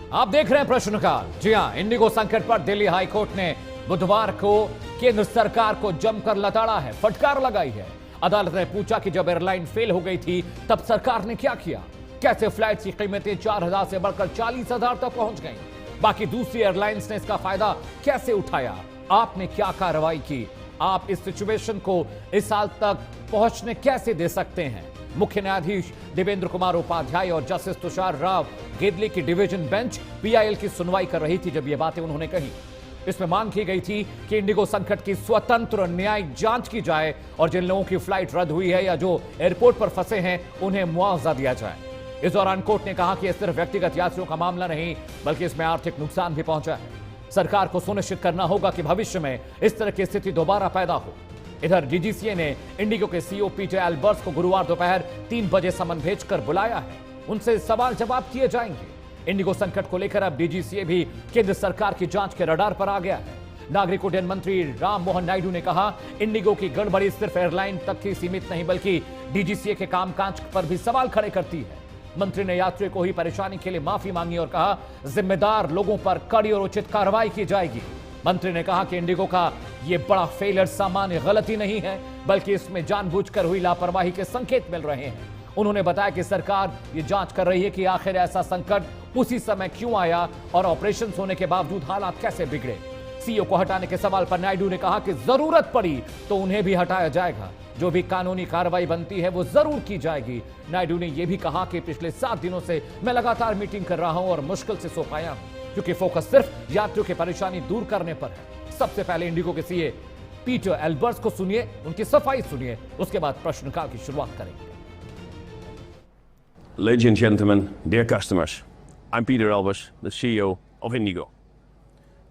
आप देख रहे हैं प्रश्नकाल। जी हां, इंडिगो संकट पर दिल्ली हाईकोर्ट ने बुधवार को केंद्र सरकार को जमकर लताड़ा है, फटकार लगाई है। अदालत ने पूछा कि जब एयरलाइन फेल हो गई थी तब सरकार ने क्या किया, कैसे फ्लाइट की कीमतें 4,000 से बढ़कर 40,000 तक पहुंच गई, बाकी दूसरी एयरलाइंस ने इसका फायदा कैसे उठाया, आपने क्या कार्रवाई की, आप इस सिचुएशन को इस साल तक पहुंचने कैसे दे सकते हैं। मुख्य न्यायाधीश देवेंद्र कुमार उपाध्याय और जस्टिस तुषार राव गेदले की डिवीजन बेंच पीआईएल की सुनवाई कर रही थी जब ये बातें उन्होंने कही। इसमें मांग की गई थी कि इंडिगो संकट की स्वतंत्र न्यायिक जांच की जाए और जिन लोगों की फ्लाइट रद्द हुई है या जो एयरपोर्ट पर फंसे हैं उन्हें मुआवजा दिया जाए। इस दौरान कोर्ट ने कहा कि यह सिर्फ व्यक्तिगत यात्रियों का मामला नहीं बल्कि इसमें आर्थिक नुकसान भी पहुंचा है। सरकार को सुनिश्चित करना होगा कि भविष्य में इस तरह की स्थिति दोबारा पैदा हो। इधर डीजीसीए ने इंडिगो के सीईओ पीटर एल्बर्ट्स को गुरुवार दोपहर 3 बजे समन भेजकर बुलाया है। उनसे सवाल जवाब किए जाएंगे। इंडिगो संकट को लेकर अब डीजीसीए भी केंद्र सरकार की जांच के रडार पर आ गया है। नागरिक उड्डयन मंत्री राम मोहन नायडू ने कहा, इंडिगो की गड़बड़ी सिर्फ एयरलाइन तक ही सीमित नहीं बल्कि डीजीसीए के कामकाज पर भी सवाल खड़े करती है। मंत्री ने यात्रियों को ही परेशानी के लिए माफी मांगी और कहा, जिम्मेदार लोगों पर कड़ी और उचित कार्रवाई की जाएगी। मंत्री ने कहा कि इंडिगो का यह बड़ा फेलियर सामान्य गलती नहीं है बल्कि इसमें जानबूझकर हुई लापरवाही के संकेत मिल रहे हैं। उन्होंने बताया कि सरकार ये जांच कर रही है कि आखिर ऐसा संकट उसी समय क्यों आया और ऑपरेशन होने के बावजूद हालात कैसे बिगड़े। सीईओ को हटाने के सवाल पर नायडू ने कहा कि जरूरत पड़ी तो उन्हें भी हटाया जाएगा, जो भी कानूनी कार्रवाई बनती है वो जरूर की जाएगी। नायडू ने यह भी कहा कि पिछले 7 दिनों से मैं लगातार मीटिंग कर रहा हूं और मुश्किल से सो पाया हूं क्योंकि फोकस सिर्फ यात्रियों की परेशानी दूर करने पर है। सबसे पहले इंडिगो के सीए पीटर एल्बर्ट्स को सुनिए, उनकी सफाई सुनिए, उसके बाद प्रश्नकाल की शुरुआत करेंगे। Ladies and gentlemen, dear customers, I'm Peter Elbers, the CEO of Indigo.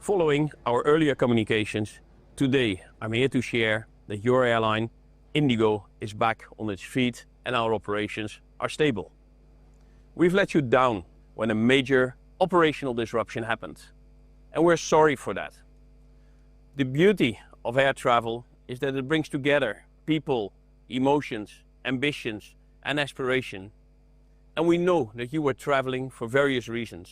Following our earlier communications, today I'm here to share that your airline, Indigo, is back on its feet and our operations are stable. We've let you down when a major operational disruption happened, and we're sorry for that. The beauty of air travel is that it brings together people, emotions, ambitions, and aspiration. And we know that you were traveling for various reasons.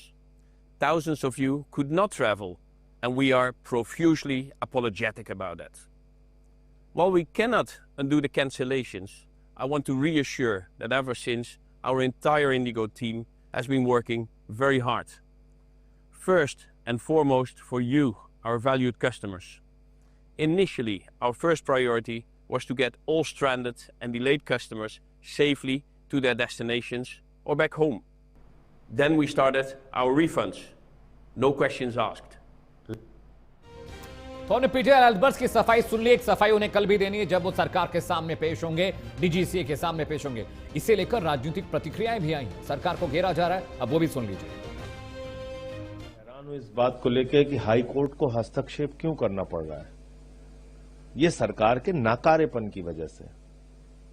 Thousands of you could not travel, and we are profusely apologetic about that. While we cannot undo the cancellations, I want to reassure that ever since, our entire Indigo team has been working very hard. First and foremost for you, our valued customers. Initially, our first priority was to get all stranded and delayed customers safely to their destinations or back home. Then we started our refunds. No questions asked. तो हमने Peter Albert's की सफाई सुन ली। एक सफाई उन्हें कल भी देनी है जब वो सरकार के सामने पेश होंगे, डीजीसीए के सामने पेश होंगे। इसे लेकर राजनीतिक प्रतिक्रियाएं भी आई। सरकार को घेरा जा रहा है, अब वो भी सुन लीजिए। हैरान हूं इस बात को लेकर कि हाई कोर्ट को हस्तक्षेप क्यों करना पड़ रहा है। ये सरकार के नाकारेपन की वजह से।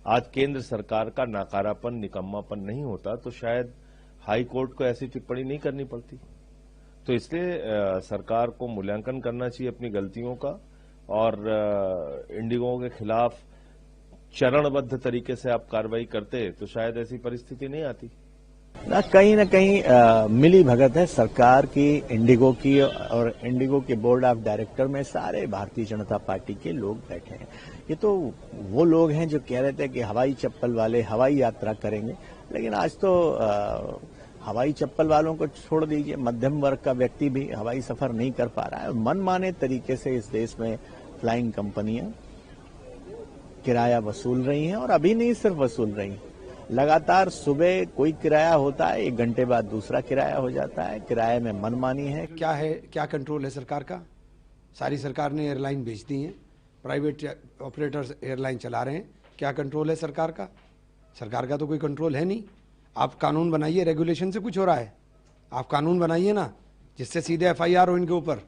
आज केंद्र सरकार का नाकारापन, निकम्मापन नहीं होता तो शायद हाई कोर्ट को ऐसी टिप्पणी नहीं करनी पड़ती। तो इसलिए सरकार को मूल्यांकन करना चाहिए अपनी गलतियों का और इंडिगो के खिलाफ चरणबद्ध तरीके से आप कार्रवाई करते तो शायद ऐसी परिस्थिति नहीं आती। ना कहीं मिली भगत है सरकार की, इंडिगो की, और इंडिगो के बोर्ड ऑफ डायरेक्टर में सारे भारतीय जनता पार्टी के लोग बैठे हैं। ये तो वो लोग हैं जो कह रहे थे कि हवाई चप्पल वाले हवाई यात्रा करेंगे, लेकिन आज तो हवाई चप्पल वालों को छोड़ दीजिए, मध्यम वर्ग का व्यक्ति भी हवाई सफर नहीं कर पा रहा है। मनमाने तरीके से इस देश में फ्लाइंग कंपनियां किराया वसूल रही हैं और अभी नहीं सिर्फ वसूल रही हैं, लगातार सुबह कोई किराया होता है, 1 घंटे बाद दूसरा किराया हो जाता है। किराए में मनमानी है। क्या कंट्रोल है सरकार का? सारी सरकार ने एयरलाइन बेच दी है, प्राइवेट ऑपरेटर्स एयरलाइन चला रहे हैं। क्या कंट्रोल है सरकार का? सरकार का तो कोई कंट्रोल है नहीं। आप कानून बनाइए, रेगुलेशन से कुछ हो रहा है, आप कानून बनाइए ना जिससे सीधे एफआईआर हो इनके ऊपर।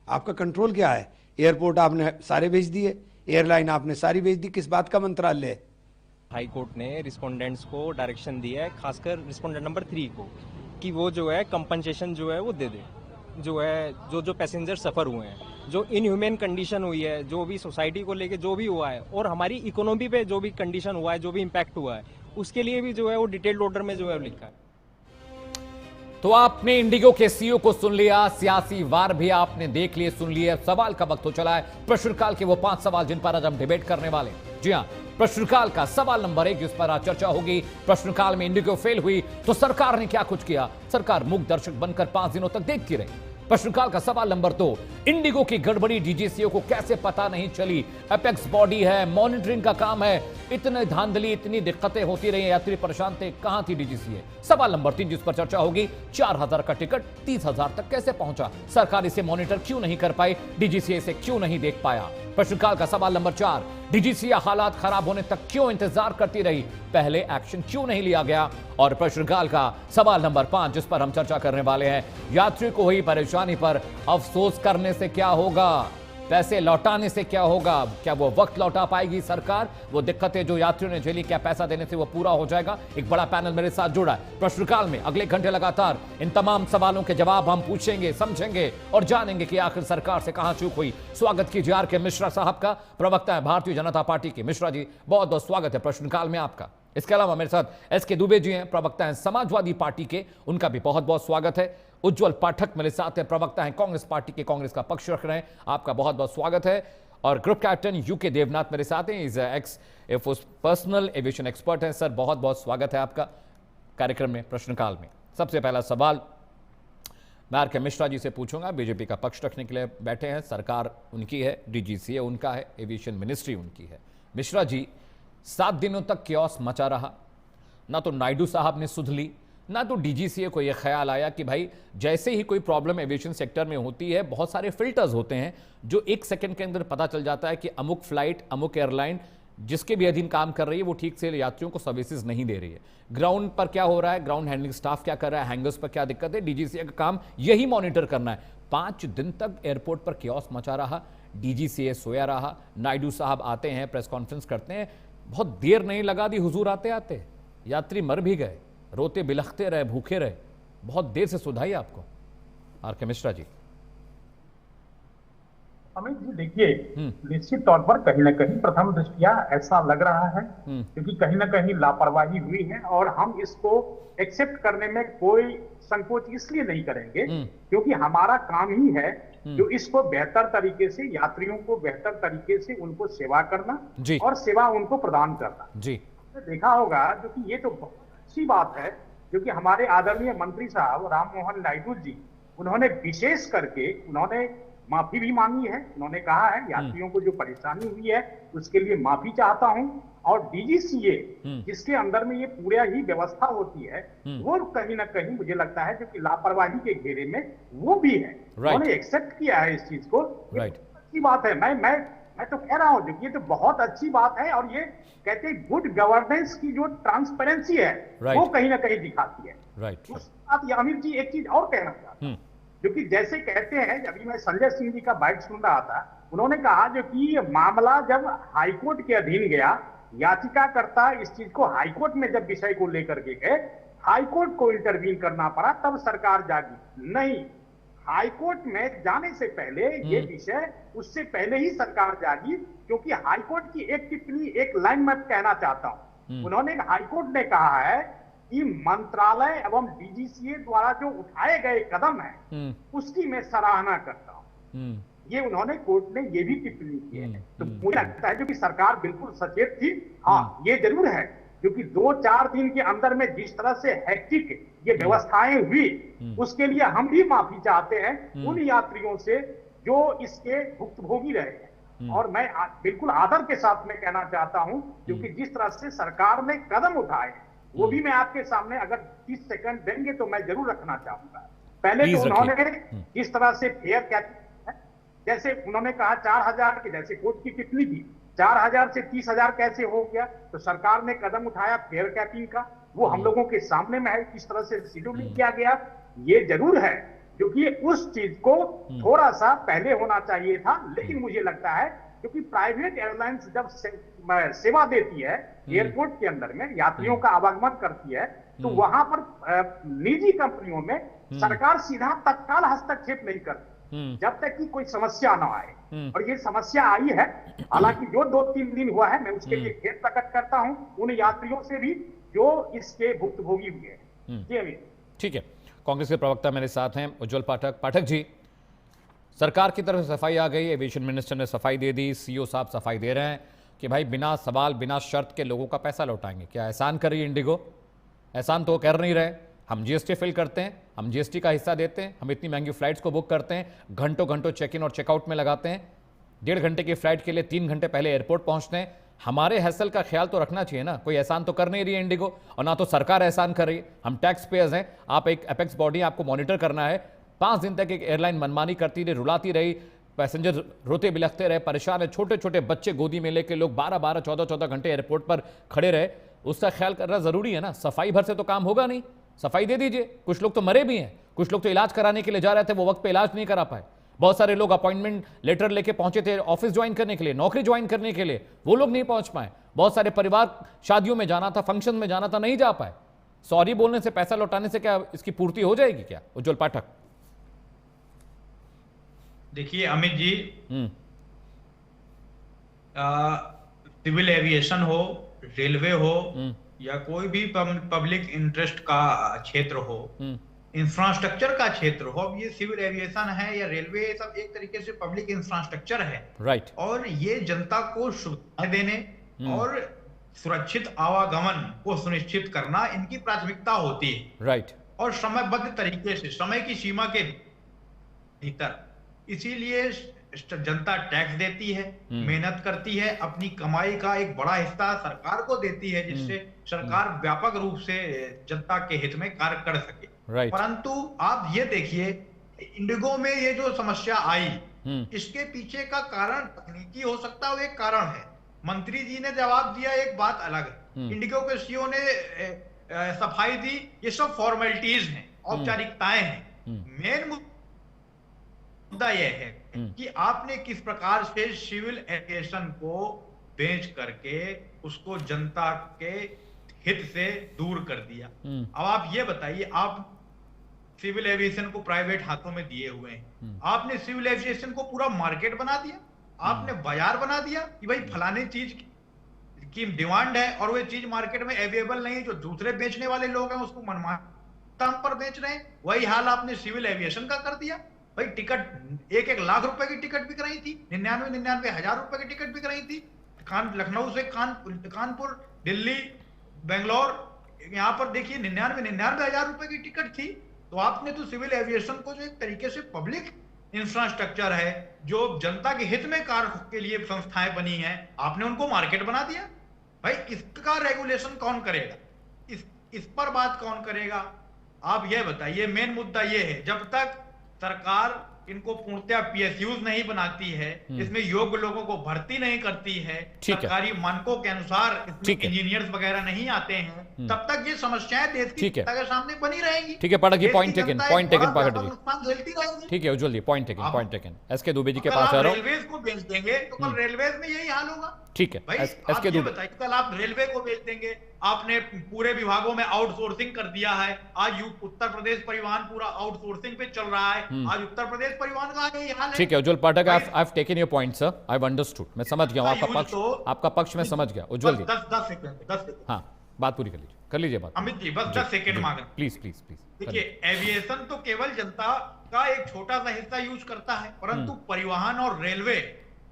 आपका कंट्रोल क्या है? एयरपोर्ट आपने सारे बेच दिए, एयरलाइन आपने सारी बेच दी, किस बात का मंत्रालय है? हाई कोर्ट ने रिस्पोंडेंट्स को डायरेक्शन दिया है, खासकर रिस्पोंडेंट नंबर 3 को, कि वो जो है कंपनसेशन जो है वो दे दे, जो है जो पैसेंजर सफ़र हुए हैं, जो इनह्यूमन कंडीशन हुई है, जो भी सोसाइटी को लेके जो भी हुआ है और हमारी इकोनॉमी पे जो भी कंडीशन हुआ है, जो भी इम्पैक्ट हुआ है, उसके लिए भी जो है वो डिटेल्ड ऑर्डर में जो है लिखा है। तो आपने इंडिगो के सीईओ को सुन लिया, सियासी वार भी आपने देख लिए, सुन लिए। सवाल का वक्त हो चला है प्रश्नकाल के वो 5 सवाल जिन पर आज हम डिबेट करने वाले हैं। जी हां, प्रश्नकाल का सवाल नंबर 1 जिस पर आज चर्चा होगी। प्रश्नकाल में इंडिगो फेल हुई तो सरकार ने क्या कुछ किया? सरकार मूक दर्शक बनकर 5 दिनों तक देखती रही। प्रश्नकाल का सवाल नंबर 2, इंडिगो की गड़बड़ी डीजीसीए को कैसे पता नहीं चली? एपेक्स बॉडी है, मॉनिटरिंग का काम है, इतने धांधली, इतनी दिक्कतें होती रही, यात्री परेशान थे, कहां थी डीजीसीए? सवाल नंबर 3 जिस पर चर्चा होगी, 4000 का टिकट 30,000 तक कैसे पहुंचा? सरकार इसे मॉनिटर क्यों नहीं कर पाई? डीजीसीए इसे क्यों नहीं देख पाया? प्रश्नकाल का सवाल नंबर 4, डीजीसीए हालात खराब होने तक क्यों इंतजार करती रही? पहले एक्शन क्यों नहीं लिया गया? और प्रश्नकाल का सवाल नंबर 5 जिस पर हम चर्चा करने वाले हैं, यात्री को हुई परेशानी पर अफसोस करने से क्या होगा? पैसे लौटाने से क्या होगा? क्या वो वक्त लौटा पाएगी सरकार? वो दिक्कतें जो यात्रियों ने झेली, क्या पैसा देने से वो पूरा हो जाएगा? एक बड़ा पैनल मेरे साथ जुड़ा है प्रश्नकाल में। अगले घंटे लगातार इन तमाम सवालों के जवाब हम पूछेंगे, समझेंगे और जानेंगे कि आखिर सरकार से कहां चूक हुई। स्वागत कीजिए आर के मिश्रा साहब का, प्रवक्ता है भारतीय जनता पार्टी के। मिश्रा जी, बहुत बहुत स्वागत है प्रश्नकाल में आपका। इसके अलावा मेरे साथ एस के दुबे जी हैं, प्रवक्ता हैं समाजवादी पार्टी के, उनका भी बहुत बहुत स्वागत है। उज्जवल पाठक मेरे साथ हैं, प्रवक्ता हैं कांग्रेस पार्टी के, कांग्रेस का पक्ष रख रहे हैं, आपका बहुत बहुत स्वागत है। और ग्रुप कैप्टन यूके देवनाथ मेरे साथ हैं, is x personal aviation expert हैं। सर, बहुत बहुत स्वागत है आपका कार्यक्रम में प्रश्नकाल में। सबसे पहला सवाल मैं आर के मिश्रा जी से पूछूंगा, बीजेपी का पक्ष रखने के लिए बैठे हैं। सरकार उनकी है, डीजीसीए उनका है, एविएशन मिनिस्ट्री उनकी है। मिश्रा जी, 7 दिनों तक क्योस मचा रहा, ना तो नायडू साहब ने सुध ली, ना तो डीजीसीए को यह ख्याल आया कि भाई जैसे ही कोई प्रॉब्लम एविएशन सेक्टर में होती है, बहुत सारे फिल्टर्स होते हैं जो 1 सेकंड के अंदर पता चल जाता है कि अमुक फ्लाइट, अमुक एयरलाइन जिसके भी अधीन काम कर रही है वो ठीक से यात्रियों को सर्विसेज नहीं दे रही है। ग्राउंड पर क्या हो रहा है, ग्राउंड हैंडलिंग स्टाफ क्या कर रहा है, हैंगर्स पर क्या दिक्कत है, डीजीसीए का काम यही मॉनिटर करना है। 5 दिन तक एयरपोर्ट पर क्योस मचा रहा, डीजीसीए सोया रहा, नायडू साहब आते हैं, प्रेस कॉन्फ्रेंस करते हैं, बहुत देर नहीं लगा दी हुजूर आते आते, यात्री मर भी गए, रोते बिलखते रहे, भूखे रहे, बहुत देर से सुधाई आपको। आर के मिश्रा जी। अमित जी, देखिए, निश्चित तौर पर कहीं ना कहीं प्रथम दृष्टिया ऐसा लग रहा है क्योंकि कहीं ना कहीं लापरवाही हुई है, और हम इसको एक्सेप्ट करने में कोई संकोच इसलिए नहीं करेंगे क्योंकि हमारा काम ही है जो इसको बेहतर तरीके से, यात्रियों को बेहतर तरीके से उनको सेवा करना और सेवा उनको प्रदान करना। जी देखा होगा जो कि ये तो बहुत अच्छी बात है जो कि हमारे आदरणीय मंत्री साहब राम मोहन नायडू जी, उन्होंने विशेष करके उन्होंने माफी भी मांगी है। उन्होंने कहा है यात्रियों को जो परेशानी हुई है उसके लिए माफी चाहता हूं, और डीजीसीए जिसके अंदर में ये पूरा ही व्यवस्था होती है वो कहीं ना कहीं मुझे लगता है जो कि लापरवाही के घेरे में वो भी है। उन्होंने एक्सेप्ट किया है इस चीज को, अच्छी बात है। मैं तो कह रहा हूं जो ये तो बहुत अच्छी बात है, और ये कहते हैं गुड गवर्नेंस की जो ट्रांसपेरेंसी है वो कहीं ना कहीं दिखाती है। उसके बाद अमित जी एक चीज और कहना चाहता हूं, जो कि जैसे कहते हैं, अभी मैं संजय सिंह जी का बाइट सुन रहा था, उन्होंने कहा जो कि ये मामला जब हाईकोर्ट के अधीन गया, याचिकाकर्ता इस चीज को हाईकोर्ट में जब विषय को लेकर के गए, हाईकोर्ट को इंटरवीन करना पड़ा, तब सरकार जागी। नहीं, हाईकोर्ट में जाने से पहले ये विषय, उससे पहले ही सरकार जागी, क्योंकि हाईकोर्ट की एक टिप्पणी, एक लाइन मैं कहना चाहता हूं। उन्होंने, हाईकोर्ट ने कहा है कि मंत्रालय एवं डीजीसीए द्वारा जो उठाए गए कदम है उसकी मैं सराहना करता हूं। ये उन्होंने, कोर्ट ने ये भी टिप्पणी की है। तो मुझे लगता है जो कि सरकार बिल्कुल सचेत थी। हाँ, ये जरूर है क्योंकि 2-4 दिन के अंदर में जिस तरह से हैक्टिक ये व्यवस्थाएं हुई, उसके लिए हम भी माफी चाहते हैं उन यात्रियों से जो इसके भुक्तभोगी रहे हैं। और मैं बिल्कुल आदर के साथ में कहना चाहता हूं क्योंकि जिस तरह से सरकार ने कदम उठाए वो भी मैं आपके सामने अगर 30 सेकंड देंगे तो मैं जरूर रखना चाहूंगा। पहले तो उन्होंने जिस तरह से फेयर कैपिंग, जैसे उन्होंने कहा 4000 के, जैसे कोर्ट की टिप्पणी थी 4000 से 30,000 कैसे हो गया, तो सरकार ने कदम उठाया फेयर कैपिंग का, वो हम लोगों के सामने में है, किस तरह से शेड्यूलिंग किया गया। ये जरूर है क्योंकि उस चीज को थोड़ा सा पहले होना चाहिए था, लेकिन मुझे लगता है क्योंकि प्राइवेट एयरलाइंस जब सेवा देती है एयरपोर्ट के अंदर में, यात्रियों का आवागमन करती है, तो वहां पर निजी कंपनियों में सरकार सीधा तत्काल हस्तक्षेप नहीं करती जब तक कि कोई समस्या ना आए। और ये समस्या आई है, हालांकि जो 2-3 दिन हुआ है, मैं उसके लिए खेद प्रकट करता हूं उन यात्रियों से भी जो इसके भुक्तभोगी हुए हैं। जी अमित। ठीक है, कांग्रेस के प्रवक्ता मेरे साथ हैं उज्जवल पाठक। पाठक जी, सरकार की तरफ से सफाई आ गई, एविएशन मिनिस्टर ने सफाई दे दी, सीओ साहब सफाई दे रहे हैं कि भाई बिना सवाल बिना शर्त के लोगों का पैसा लौटाएंगे। क्या एहसान कर रही है इंडिगो? एहसान तो कर नहीं रहे। हम जीएसटी फिल करते हैं, हम जीएसटी का हिस्सा देते हैं, हम इतनी महंगी फ्लाइट्स को बुक करते हैं, घंटों घंटों चेक इन और चेकआउट में लगाते हैं, 1.5 घंटे की फ्लाइट के लिए 3 घंटे पहले एयरपोर्ट पहुंचते हैं। हमारे हैसल का ख्याल तो रखना चाहिए ना। कोई एहसान तो कर नहीं रही है इंडिगो, और ना तो सरकार एहसान कर रही है। हम टैक्स पेयर्स हैं, आप एक एपेक्स बॉडी, आपको मॉनिटर करना है। 5 दिन तक एक एयरलाइन मनमानी करती रही, रुलाती रही, पैसेंजर रोते बिलखते रहे, परेशान है, छोटे छोटे बच्चे गोदी में लेके लोग 12-12, 14-14 घंटे एयरपोर्ट पर खड़े रहे। उसका ख्याल करना जरूरी है ना। सफाई भर से तो काम होगा नहीं, सफाई दे दीजिए। कुछ लोग तो मरे भी हैं, कुछ लोग तो इलाज कराने के लिए जा रहे थे, वो वक्त पे इलाज नहीं करा पाए। बहुत सारे लोग अपॉइंटमेंट लेटर लेके पहुंचे थे ऑफिस ज्वाइन करने के लिए, नौकरी ज्वाइन करने के लिए, वो लोग नहीं पहुंच पाए। बहुत सारे परिवार शादियों में जाना था, फंक्शन में जाना था, नहीं जा पाए। सॉरी बोलने से, पैसा लौटाने से क्या इसकी पूर्ति हो जाएगी क्या? उज्जवल पाठक। देखिए अमित जी, सिविल एविएशन हो, रेलवे हो, या कोई भी पब्लिक इंटरेस्ट का क्षेत्र हो, इंफ्रास्ट्रक्चर का क्षेत्र हो, अब ये सिविल एविएशन है या रेलवे, ये सब एक तरीके से पब्लिक इंफ्रास्ट्रक्चर है। राइट। और ये जनता को सुविधाएं देने और सुरक्षित आवागमन को सुनिश्चित करना इनकी प्राथमिकता होती है। राइट। और समयबद्ध तरीके से, समय की सीमा के भीतर। इसीलिए जनता टैक्स देती है, मेहनत करती है, अपनी कमाई का एक बड़ा हिस्सा सरकार को देती है, जिससे सरकार व्यापक रूप से जनता के हित में कार्य कर सके। परंतु आप ये देखिए, इंडिगो में ये जो समस्या आई, इसके पीछे का कारण तकनीकी हो सकता है, वो एक कारण है। मंत्री जी ने जवाब दिया, एक बात अलग है। इंडिगो के सीईओ ने सफाई दी, ये सब फॉर्मेलिटीज हैं, औपचारिकताएं हैं। मेन मुद्दा यह है कि आपने किस प्रकार से सिविल एविएशन को बेच करके उसको जनता के हित से दूर कर दिया। अब आप ये बताइए, आप सिविल एविएशन को प्राइवेट हाथों में दिए हुए हैं, आपने सिविल एविएशन को पूरा मार्केट बना दिया, आपने बाजार बना दिया कि भाई फलाने चीज की डिमांड है और वो चीज मार्केट में अवेलेबल नहीं है, जो दूसरे बेचने वाले लोग हैं उसको मनमाने दाम पर बेच रहे हैं। वही हाल आपने सिविल एविएशन का कर दिया। भाई टिकट 1-1 लाख रुपए की टिकट बिक रही थी, 99-99 हजार रुपए की टिकट बिक रही थी। लखनऊ से कानपुर, दिल्ली, बेंगलोर, यहाँ पर देखिए 99-99 हजार रुपए की टिकट थी। तो आपने तो सिविल एविएशन को जो एक तरीके से पब्लिक इंफ्रास्ट्रक्चर है, जो जनता के हित में कार्य के लिए संस्थाएं बनी हैं, आपने उनको मार्केट बना दिया। भाई इसका रेगुलेशन कौन करेगा? इस पर बात कौन करेगा? आप यह बताइए। मेन मुद्दा यह है, जब तक सरकार इनको पूर्णतः पीएसयूज नहीं बनाती है, इसमें योग्य लोगों को भर्ती नहीं करती है, सरकारी मानकों के अनुसार इसमें इंजीनियर्स वगैरह नहीं आते हैं, तब तक ये समस्याएं देश की जनता के सामने बनी रहेंगी। ठीक है पाठक जी, पॉइंट टेकन पाठक जी। ठीक है उज्जवल जी, point taken. SK Dubey ji के पास आ रहा हूं। रेलवेज को बेच देंगे तो कल रेलवेज में यही हाल होगा। ठीक है, एसके दुबे बताइए, कल आप रेलवे को बेच देंगे, आपने पूरे विभागों में आउटसोर्सिंग कर दिया है। आज उत्तर प्रदेश परिवहन पूरा आउटसोर्सिंग पे चल रहा है। आज उत्तर प्रदेश परिवहन का यही हाल है। ठीक है Ujjwal Pathak, I have taken your point sir, I have understood. मैं समझ गया हूं आपका पक्ष में समझ गया। उज्जवल जी 10 सेकंड। हाँ, बात पूरी कर लीजिए बात। अमित जी बस 10 सेकंड मांग, प्लीज। देखिए, एविएशन तो केवल जनता का एक छोटा सा हिस्सा यूज करता है, परंतु परिवहन और रेलवे,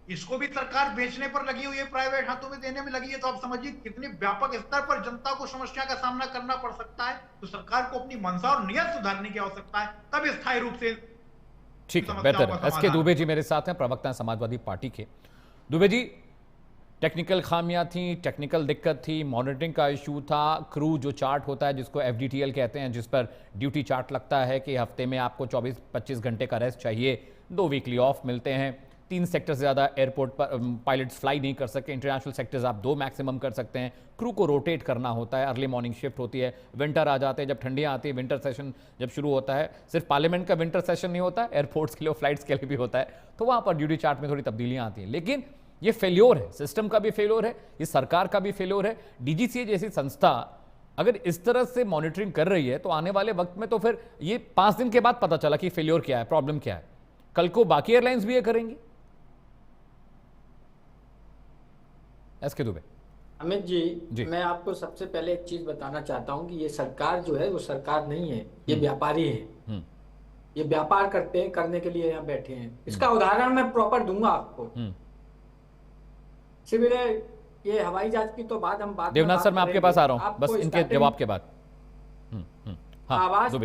इसको भी सरकार बेचने पर लगी हुई है, प्राइवेट हाथों में देने में लगी है। तो आप समझिए कितनी व्यापक स्तर पर जनता को समस्या का सामना करना पड़ सकता है। तो सरकार को अपनी मंशा और नियत सुधारने की आवश्यकता है, तब स्थायी रूप से। ठीक है, बेहतर है। एसके दुबे जी मेरे साथ हैं, प्रवक्ता हैं समाजवादी पार्टी के। दुबे जी, टेक्निकल खामियां थी, टेक्निकल दिक्कत थी, मॉनिटरिंग का इशू था, क्रू जो चार्ट होता है जिसको FDTL कहते हैं, जिस पर ड्यूटी चार्ट लगता है कि हफ्ते में आपको 24-25 घंटे का रेस्ट चाहिए, 2 वीकली ऑफ मिलते हैं, 3 सेक्टर से ज़्यादा एयरपोर्ट पर पायलट्स फ्लाई नहीं कर सकते, इंटरनेशनल सेक्टर्स आप 2 मैक्सिमम कर सकते हैं, क्रू को रोटेट करना होता है, अर्ली मॉर्निंग शिफ्ट होती है, विंटर आ जाते हैं, जब ठंडियाँ आती है, विंटर सेशन जब शुरू होता है, सिर्फ पार्लियामेंट का विंटर सेशन नहीं होता, एयरपोर्ट्स के लिए, फ्लाइट्स के लिए भी होता है, तो वहाँ पर ड्यूटी चार्ट में थोड़ी तब्दीलियाँ आती हैं। लेकिन ये फेल्योर है, सिस्टम का भी फेल्योर है, ये सरकार का भी फेल्योर है। DGCA जैसी संस्था अगर इस तरह से मॉनिटरिंग कर रही है तो आने वाले वक्त में तो फिर ये 5 दिन के बाद पता चला कि फेल्योर क्या है, प्रॉब्लम क्या है, कल को बाकी एयरलाइंस भी ये करेंगी। एसके दुबे। अमित जी, मैं आपको सबसे पहले एक चीज बताना चाहता हूँ कि ये सरकार जो है वो सरकार नहीं है, ये व्यापारी है। ये व्यापार करते हैं, करने के लिए यहाँ बैठे हैं। इसका उदाहरण मैं प्रॉपर दूंगा आपको। सिविल ये हवाई जहाज की तो बात हम बात देवनाथ सर, मैं आपके पास आ रहा हूँ बस इनके जवाब के बाद। आवाज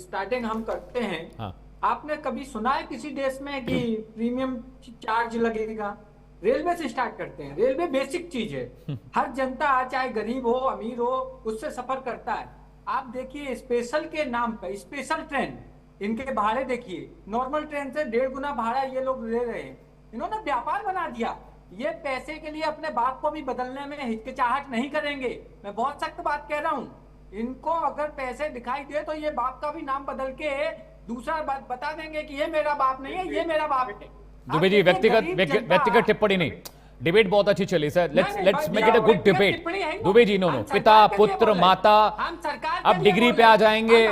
स्टार्टिंग हम करते हैं। हाँ। आपने कभी सुना है किसी देश में कि प्रीमियम चार्ज लगेगा? रेलवे से स्टार्ट करते हैं। रेलवे बेसिक चीज है, हर जनता चाहे गरीब हो अमीर हो उससे सफर करता है। आप देखिए स्पेशल के नाम पर स्पेशल ट्रेन, इनके भाड़े देखिए, नॉर्मल ट्रेन से 1.5 गुना भाड़ा ये लोग ले रहे हैं। इन्होंने व्यापार बना दिया। ये पैसे के लिए अपने बाप को भी बदलने में हिचकिचाहट नहीं करेंगे। मैं बहुत सख्त बात कह रहा हूँ। इनको अगर पैसे दिखाई दे तो ये बाप का भी नाम बदल के दूसरा बात बता देंगे कि ये मेरा बाप नहीं है, ये मेरा बाप है। दुबे जी, व्यक्तिगत टिप्पणी नहीं, डिबेट बहुत अच्छी चली sir. Let's make it a good debate. Dubey ji, no पिता पुत्र माता, अब डिग्री पे आ जाएंगे,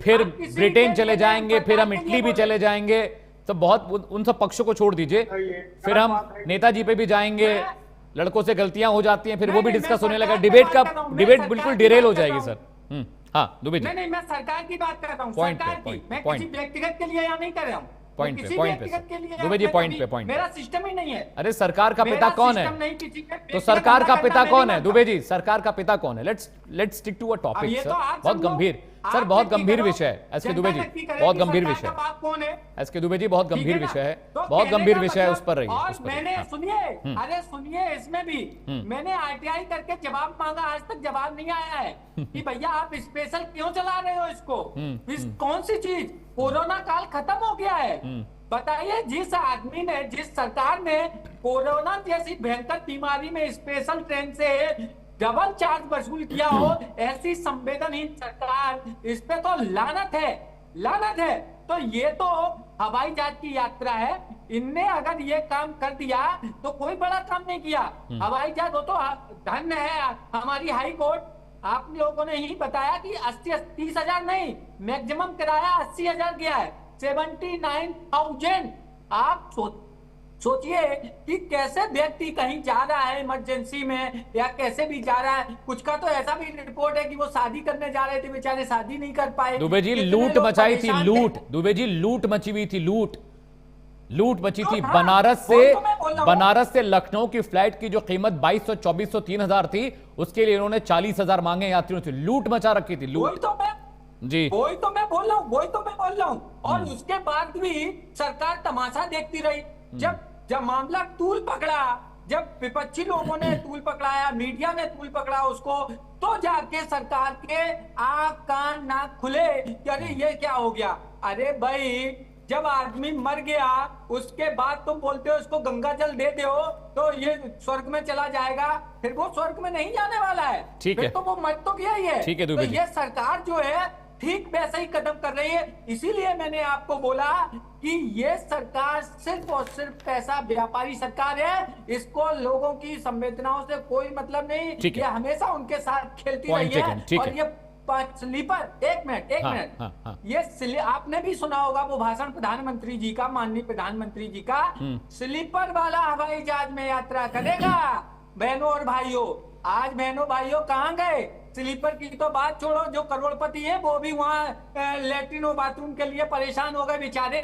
फिर ब्रिटेन चले जाएंगे, फिर हम इटली भी चले जाएंगे। तो बहुत उन सब पक्षों को छोड़ दीजिए, फिर हम नेताजी पे भी जाएंगे। लड़कों से गलतियां हो जाती हैं, फिर वो भी डिस्कस होने लगा। डिबेट बिल्कुल डिरेल हो जाएगी सर। हाँ दुबे जी, नहीं मैं सरकार की बात कर रहा हूँ, सरकार की। मैं किसी व्यक्तिगत के लिए यहाँ नहीं कर रहा हूँ। पॉइंट पे दुबे जी, पॉइंट पे। मेरा सिस्टम ही नहीं है। अरे सरकार का पिता कौन है? तो सरकार का पिता कौन है दुबे जी? सरकार का पिता कौन है? Let's stick to a topic sir. बहुत गंभीर सर, बहुत गंभीर विषय है एस के दुबे जी, बहुत गंभीर विषय है एस के दुबे जी, बहुत गंभीर विषय है, बहुत गंभीर विषय है, उस पर रहिए। मैंने सुनिए, अरे सुनिए, इसमें भी मैंने आरटीआई करके जवाब मांगा, आज तक जवाब नहीं आया है कि भैया आप स्पेशल क्यों चला रहे हो इसको। कौन सी चीज? कोरोना काल खत्म हो गया है। बताइए, जिस आदमी ने, जिस सरकार ने कोरोना जैसी भयंकर बीमारी में स्पेशल ट्रेन से डबल चार्ज वसूल किया हो, ऐसी संवेदनहीन सरकार, इस पे तो लानत है, लानत है। तो ये तो हवाई जहाज की यात्रा है, इनने अगर ये काम कर दिया तो कोई बड़ा काम नहीं किया। हवाई जहाज हो तो धन्य है हमारी हाई कोर्ट। आप लोगों ने ही बताया कि 30,000 नहीं, मैक्सिमम किराया 80,000 गया है, 79,000। आप सोचिए कि कैसे व्यक्ति कहीं जा रहा है इमरजेंसी में या कैसे भी जा रहा है। कुछ का तो ऐसा भी रिपोर्ट है कि वो शादी करने जा रहे थे, बेचारे शादी नहीं कर पाए। दुबे जी, लूट मचाई थी, लूट। दुबे जी, लूट मची हुई थी, लूट मची थी। बनारस से लखनऊ की फ्लाइट की जो कीमत 2200, 2400, 3000 थी, उसके लिए इन्होंने 40,000 मांगे यात्रियों से। लूट मचा रखी थी, लूट जी। वही तो मैं बोल रहा हूँ। और उसके बाद भी सरकार तमाशा देखती रही। जब मामला तूल पकड़ा, जब विपक्षी लोगों ने तूल पकड़ाया, मीडिया ने तूल पकड़ा उसको, तो जाके सरकार के आंख कान नाक खुले कि अरे ये क्या हो गया। अरे भाई, जब आदमी मर गया उसके बाद तुम बोलते हो इसको गंगा जल दे दो तो ये स्वर्ग में चला जाएगा, फिर वो स्वर्ग में नहीं जाने वाला है। ठीक है, तो वो मर तो गया ही है। ठीक है, तो ये सरकार जो है ठीक वैसा ही कदम कर रही है। इसीलिए मैंने आपको बोला कि ये सरकार सिर्फ और सिर्फ पैसा व्यापारी सरकार है, इसको लोगों की संवेदनाओं से कोई मतलब नहीं। ये हमेशा उनके साथ खेलती रही है। और ये स्लीपर, एक मिनट, ये आपने भी सुना होगा वो भाषण प्रधानमंत्री जी का, माननीय प्रधानमंत्री जी का, स्लीपर वाला हवाई जहाज में यात्रा करेगा। बहनों और भाइयों, आज बहनों भाइयों कहाँ गए? स्लीपर की तो बात छोड़ो, जो करोड़पति है वो भी वहाँ लैट्रिन और बाथरूम के लिए परेशान हो गए बेचारे।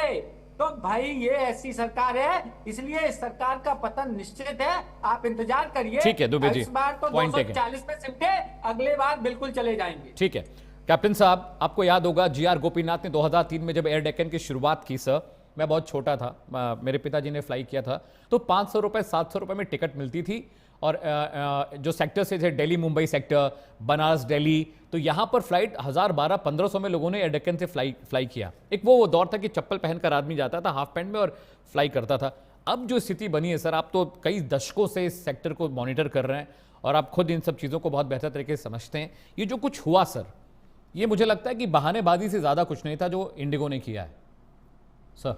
तो भाई ये ऐसी सरकार है, इसलिए इस सरकार का पतन निश्चित है। आप इंतजार करिए। ठीक है दुबे जी, इस बार तो 240 पे सिमटे, अगले बार बिल्कुल चले जाएंगे। ठीक है कैप्टन साहब, आपको याद होगा GR गोपीनाथ ने 2003 में जब एयर डेक्कन की शुरुआत की सर, मैं बहुत छोटा था, मेरे पिताजी ने फ्लाई किया था, तो 500 रुपए 700 रुपए में टिकट मिलती थी। और जो सेक्टर से थे, दिल्ली मुंबई सेक्टर, बनारस दिल्ली, तो यहाँ पर फ्लाइट 1000, 12, 1500 में लोगों ने एयर डेक्कन से फ्लाई किया। एक वो दौर था कि चप्पल पहनकर आदमी जाता था हाफ पैंट में और फ्लाई करता था। अब जो स्थिति बनी है सर, आप तो कई दशकों से इस सेक्टर को मॉनिटर कर रहे हैं और आप खुद इन सब चीज़ों को बहुत बेहतर तरीके से समझते हैं। ये जो कुछ हुआ सर, ये मुझे लगता है कि बहानेबाजी से ज़्यादा कुछ नहीं था जो इंडिगो ने किया है सर।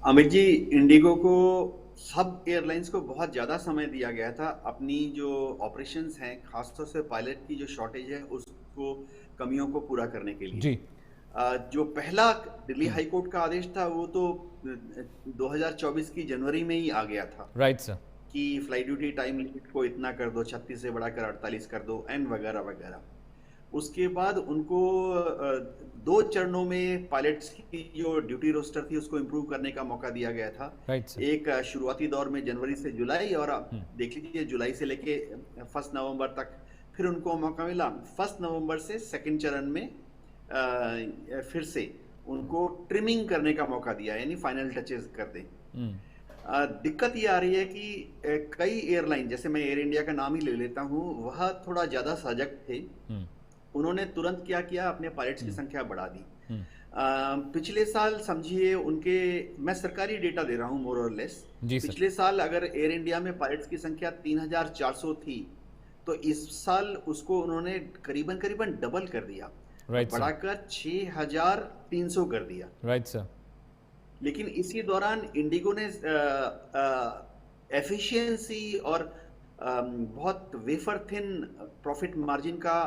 अमित जी, इंडिगो को, सब एयरलाइंस को बहुत ज़्यादा समय दिया गया था अपनी जो ऑपरेशंस हैं, खासतौर से पायलट की जो शॉर्टेज है उसको, कमियों को पूरा करने के लिए जी। जो पहला दिल्ली हाई कोर्ट का आदेश था वो तो 2024 की जनवरी में ही आ गया था। Right sir. कि फ्लाइट ड्यूटी टाइम लिमिट को इतना कर दो, 36 से बढ़ाकर 48 कर दो, एंड वगैरह वगैरह। उसके बाद उनको 2 चरणों में पायलट्स की जो ड्यूटी रोस्टर थी उसको इम्प्रूव करने का मौका दिया गया था। एक शुरुआती दौर में जनवरी से जुलाई, और देख लीजिए जुलाई से लेके 1 नवंबर तक फिर उनको मौका मिला। 1 नवंबर से सेकंड चरण में फिर से उनको ट्रिमिंग करने का मौका दिया, यानी फाइनल टचेस कर दें। दिक्कत ये आ रही है कि कई एयरलाइन, जैसे मैं एयर इंडिया का नाम ही ले लेता हूँ, वह थोड़ा ज्यादा सजग थे। उन्होंने तुरंत क्या किया, अपने पायलट्स की संख्या बढ़ा दी। पिछले साल समझिए उनके, मैं सरकारी डेटा दे रहा हूँ मोर और लेस, पिछले साल अगर एयर इंडिया में पायलट्स की संख्या 3400 थी, तो इस साल उसको उन्होंने करीबन करीबन डबल कर दिया, बढ़ाकर 6300 कर दिया। Right sir. लेकिन इसी दौरान इंडिगो ने एफिशिएंसी और बहुत वेफर थिन प्रॉफिट मार्जिन का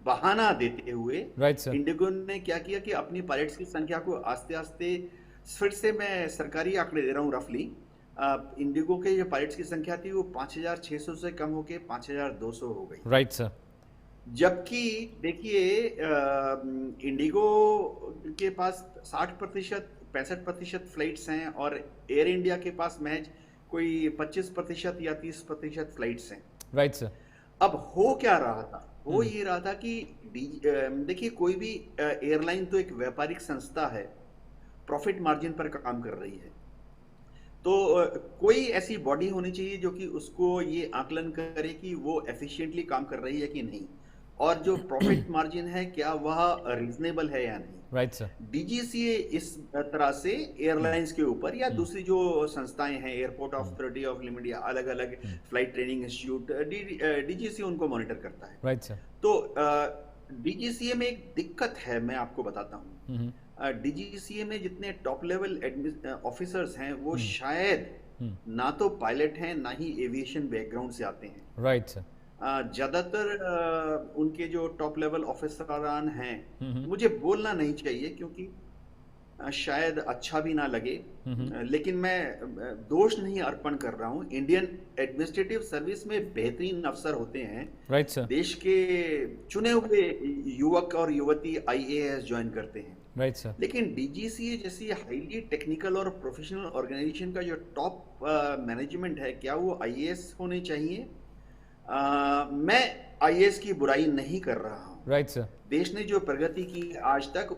बहाना देते हुए इंडिगो ने क्या किया कि अपनी पायलट्स की संख्या को आस्ते आस्ते, फिर से मैं सरकारी आंकड़े दे रहा हूँ रफली, इंडिगो के जो पायलट्स की संख्या थी वो 5600 से कम होके 5200 हो गई। Right sir. जबकि देखिए इंडिगो के पास 65% फ्लाइट्स हैं और एयर इंडिया के पास महज कोई 25% या 30% फ्लाइट्स हैं। Right sir. अब हो क्या रहा था, वो ये रहा था कि देखिए कोई भी एयरलाइन तो एक व्यापारिक संस्था है, प्रॉफिट मार्जिन पर काम कर रही है, तो कोई ऐसी बॉडी होनी चाहिए जो कि उसको ये आकलन करे कि वो एफिशिएंटली काम कर रही है कि नहीं, और जो प्रॉफिट मार्जिन है क्या वह रीजनेबल है या नहीं। Right sir. डीजीसीए इस तरह से एयरलाइंस के ऊपर या दूसरी जो संस्थाएं हैं, एयरपोर्ट अथॉरिटी ऑफ इंडिया, अलग अलग फ्लाइट ट्रेनिंग इंस्टीट्यूट, डीजीसीए उनको मॉनिटर करता है। Right sir. तो डीजीसीए में एक दिक्कत है, मैं आपको बताता हूँ। डीजीसीए में जितने टॉप लेवल ऑफिसर्स हैं वो शायद ना तो पायलट हैं ना ही एविएशन बैकग्राउंड से आते हैं। Right sir. ज्यादातर उनके जो टॉप लेवल ऑफिसरान हैं, मुझे बोलना नहीं चाहिए क्योंकि शायद अच्छा भी ना लगे, लेकिन मैं दोष नहीं अर्पण कर रहा हूँ। इंडियन एडमिनिस्ट्रेटिव सर्विस में बेहतरीन अफसर होते हैं। Right sir. देश के चुने हुए युवक और युवती आईएएस ज्वाइन करते हैं। Right sir. लेकिन डीजीसीए जैसी हाईली टेक्निकल और प्रोफेशनल ऑर्गेनाइजेशन का जो टॉप मैनेजमेंट है, क्या वो आईएएस होने चाहिए? मैं आईएएस की बुराई नहीं कर रहा हूँ। Right sir. देश ने जो प्रगति की आज तक,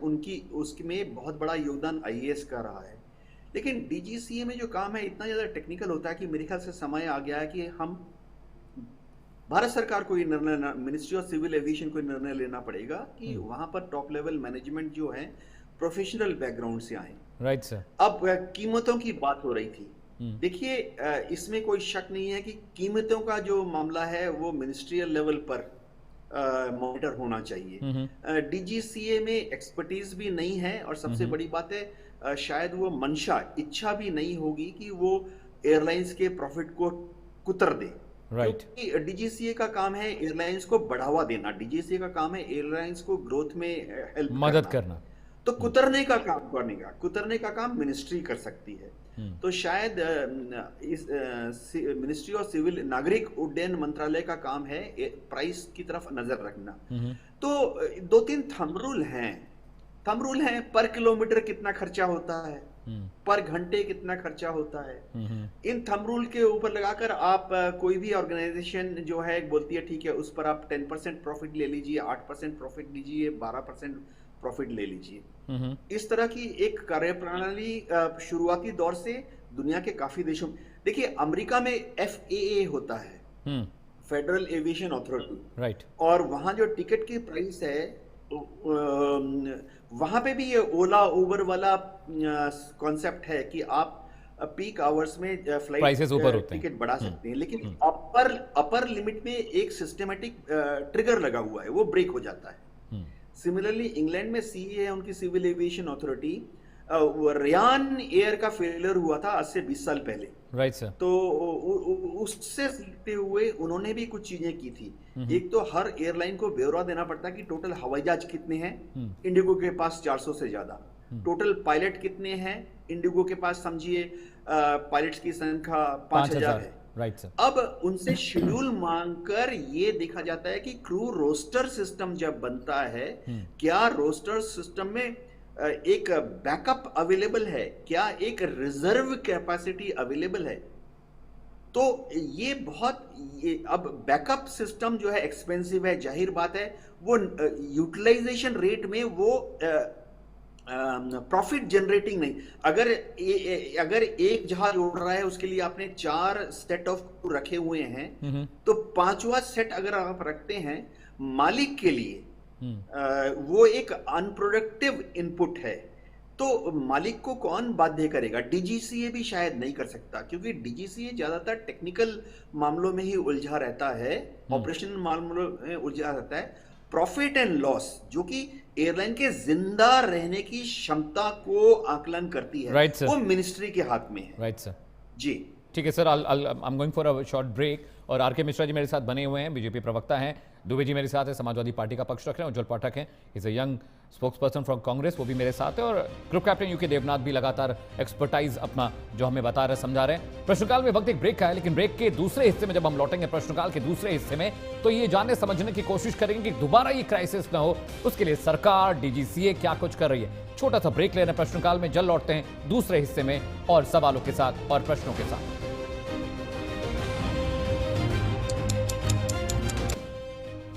उसमें बहुत बड़ा योगदान आईएएस का रहा है। लेकिन डीजीसीए में जो काम है इतना ज्यादा टेक्निकल होता है कि मेरे ख्याल से समय आ गया है कि हम भारत सरकार को ये निर्णय, मिनिस्ट्री ऑफ सिविल एविएशन को निर्णय लेना पड़ेगा कि वहां पर टॉप लेवल मैनेजमेंट जो है प्रोफेशनल बैकग्राउंड से आए। Right sir. अब कीमतों की बात हो रही थी, देखिए इसमें कोई शक नहीं है कि कीमतों का जो मामला है वो मिनिस्ट्रियल लेवल पर मॉनिटर होना चाहिए। डीजीसीए में एक्सपर्टीज भी नहीं है और सबसे बड़ी बात है शायद वो मंशा, इच्छा भी नहीं होगी कि वो एयरलाइंस के प्रॉफिट को कुतर दे। क्योंकि डीजीसीए का काम है एयरलाइंस को बढ़ावा देना, डीजीसीए का काम है एयरलाइंस को ग्रोथ में हेल्प मदद करना। तो कुतरने का काम मिनिस्ट्री कर सकती है। तो शायद इस मिनिस्ट्री ऑफ सिविल नागरिक उड्डयन मंत्रालय का काम है प्राइस की तरफ नजर रखना। तो 2-3 थंब रूल हैं, पर किलोमीटर कितना खर्चा होता है, पर घंटे कितना खर्चा होता है। इन थंब रूल के ऊपर लगाकर आप कोई भी ऑर्गेनाइजेशन जो है बोलती है ठीक है उस पर आप 10% प्रॉफिट ले लीजिए, 8% प्रॉफिट लीजिए, 12% प्रॉफिट ले लीजिए। इस तरह की एक कार्यप्रणाली शुरुआती दौर से दुनिया के काफी देशों में, देखिए अमेरिका में FAA होता है, फेडरल एविएशन अथॉरिटी, राइट, और वहां जो टिकट की प्राइस है वहां पे भी ये ओला उबर वाला कॉन्सेप्ट है कि आप पीक आवर्स में फ्लाइट टिकट बढ़ा सकते हैं, लेकिन अपर लिमिट में एक सिस्टमेटिक ट्रिगर लगा हुआ है, वो ब्रेक हो जाता है। सिमिलरली इंग्लैंड में CAA है, उनकी civil aviation authority, Ryanair का फेलियर हुआ था आज से 20 साल पहले। Right sir. तो उससे सीखते हुए उन्होंने भी कुछ चीजें की थी। एक तो हर एयरलाइन को ब्यौरा देना पड़ता है कि टोटल हवाई जहाज कितने हैं। इंडिगो के पास 400 से ज्यादा, टोटल पायलट कितने हैं इंडिगो के पास? समझिए पायलट्स की संख्या 5,000 है। Right sir. अब उनसे शेड्यूल मांगकर ये देखा जाता है कि क्रू रोस्टर सिस्टम जब बनता है, क्या रोस्टर सिस्टम में एक बैकअप अवेलेबल है, क्या एक रिजर्व कैपेसिटी अवेलेबल है? तो ये अब बैकअप सिस्टम जो है एक्सपेंसिव है, जाहिर बात है। वो यूटिलाइजेशन रेट में वो प्रॉफिट जनरेटिंग नहीं। अगर एक जहाज उड़ रहा है उसके लिए आपने 4 सेट ऑफ रखे हुए हैं, तो 5वां सेट अगर आप रखते हैं मालिक के लिए, वो एक अनप्रोडक्टिव इनपुट है। तो मालिक को कौन बाध्य करेगा? डीजीसीए भी शायद नहीं कर सकता, क्योंकि डीजीसीए ज्यादातर टेक्निकल मामलों में ही उलझा रहता है, ऑपरेशन मामलों में उलझा रहता है। प्रॉफिट एंड लॉस, जो कि एयरलाइन के जिंदा रहने की क्षमता को आकलन करती है, राइट सर, वो मिनिस्ट्री के हाथ में है। राइट सर जी, ठीक है sir. I am going for a short break. और आर.के. मिश्रा जी मेरे साथ बने हुए हैं, बीजेपी प्रवक्ता हैं। दुबे जी मेरे साथ है, समाजवादी पार्टी का पक्ष रख रहे हैं। उज्जवल पाठक हैं, is a young spokes person from Congress, वो भी मेरे साथ है। और ग्रुप कैप्टन यूके देवनाथ भी लगातार एक्सपर्टाइज अपना जो हमें बता रहे, समझा रहे हैं। प्रश्नकाल में वक्त एक ब्रेक का है, लेकिन ब्रेक के दूसरे हिस्से में जब हम लौटेंगे प्रश्नकाल के दूसरे हिस्से में, तो ये जानने समझने की कोशिश करेंगे कि दोबारा ये क्राइसिस ना हो, उसके लिए सरकार, डीजीसीए क्या कुछ कर रही है। छोटा सा ब्रेक ले रहे हैं प्रश्नकाल में, जल्द लौटते हैं दूसरे हिस्से में और सवालों के साथ और प्रश्नों के साथ।